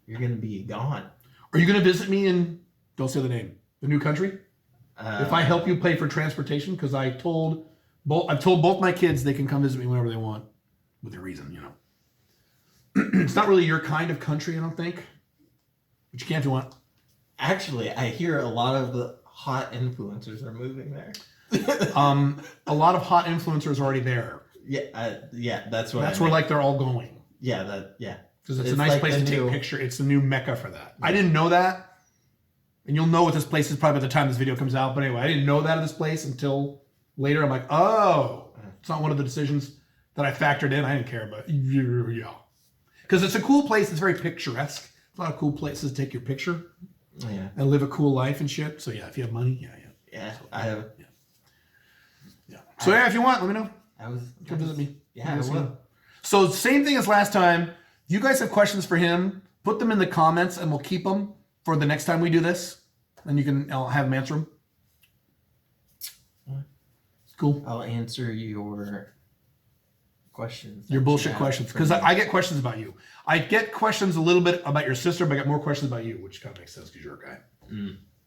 You're gonna be gone. Are you going to visit me in? Don't say the name. The new country. If I help you pay for transportation, because I've told both my kids they can come visit me whenever they want, with a reason, you know. It's not really your kind of country, I don't think. But you can if you want. Actually, I hear a lot of the hot influencers are moving there. A lot of hot influencers are already there. Yeah, that's what. That's I where mean. like they're all going Yeah. because it's a It's nice like place the to take new- picture. It's the new mecca for that. I didn't know that, and you'll know what this place is probably by the time this video comes out. But anyway, I didn't know that of this place until later. I'm like, oh, it's not one of the decisions that I factored in. I didn't care, but yeah, because it's a cool place. It's very picturesque. A lot of cool places to take your picture Yeah. and live a cool life and shit. So yeah, if you have money, yeah. Yeah. I have. Yeah. So yeah, if you want, let me know. Come visit me. Yeah, I Yes, will. So same thing as last time. You guys have questions for him. Put them in the comments, and we'll keep them for the next time we do this. And I'll have him answer them. Cool. I'll answer your questions. Your that bullshit you have questions, for because me. I get questions about you. I get questions a little bit about your sister, but I get more questions about you, which kind of makes sense because you're a guy.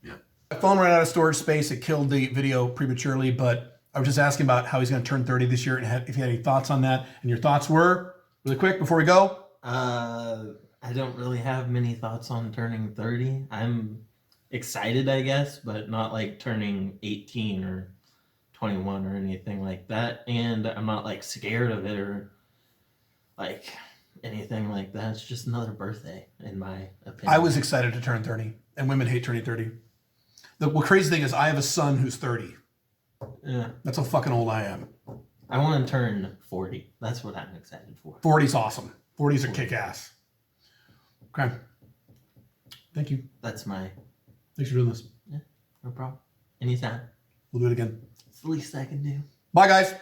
Yeah. My phone ran out of storage space. It killed the video prematurely, but I was just asking about how he's going to turn 30 this year, and if you had any thoughts on that. And your thoughts were really quick before we go. I don't really have many thoughts on turning 30. I'm excited, I guess, but not like turning 18 or 21 or anything like that. And I'm not like scared of it or like anything like that. It's just another birthday, in my opinion. I was excited to turn 30, and women hate turning 30. The crazy thing is, I have a son who's 30. Yeah. That's how fucking old I am. I want to turn 40. That's what I'm excited for. 40's awesome. 40's a kick ass. Okay. Thank you. That's my. Thanks for doing this. No problem. Anytime. We'll do it again. It's the least I can do. Bye, guys.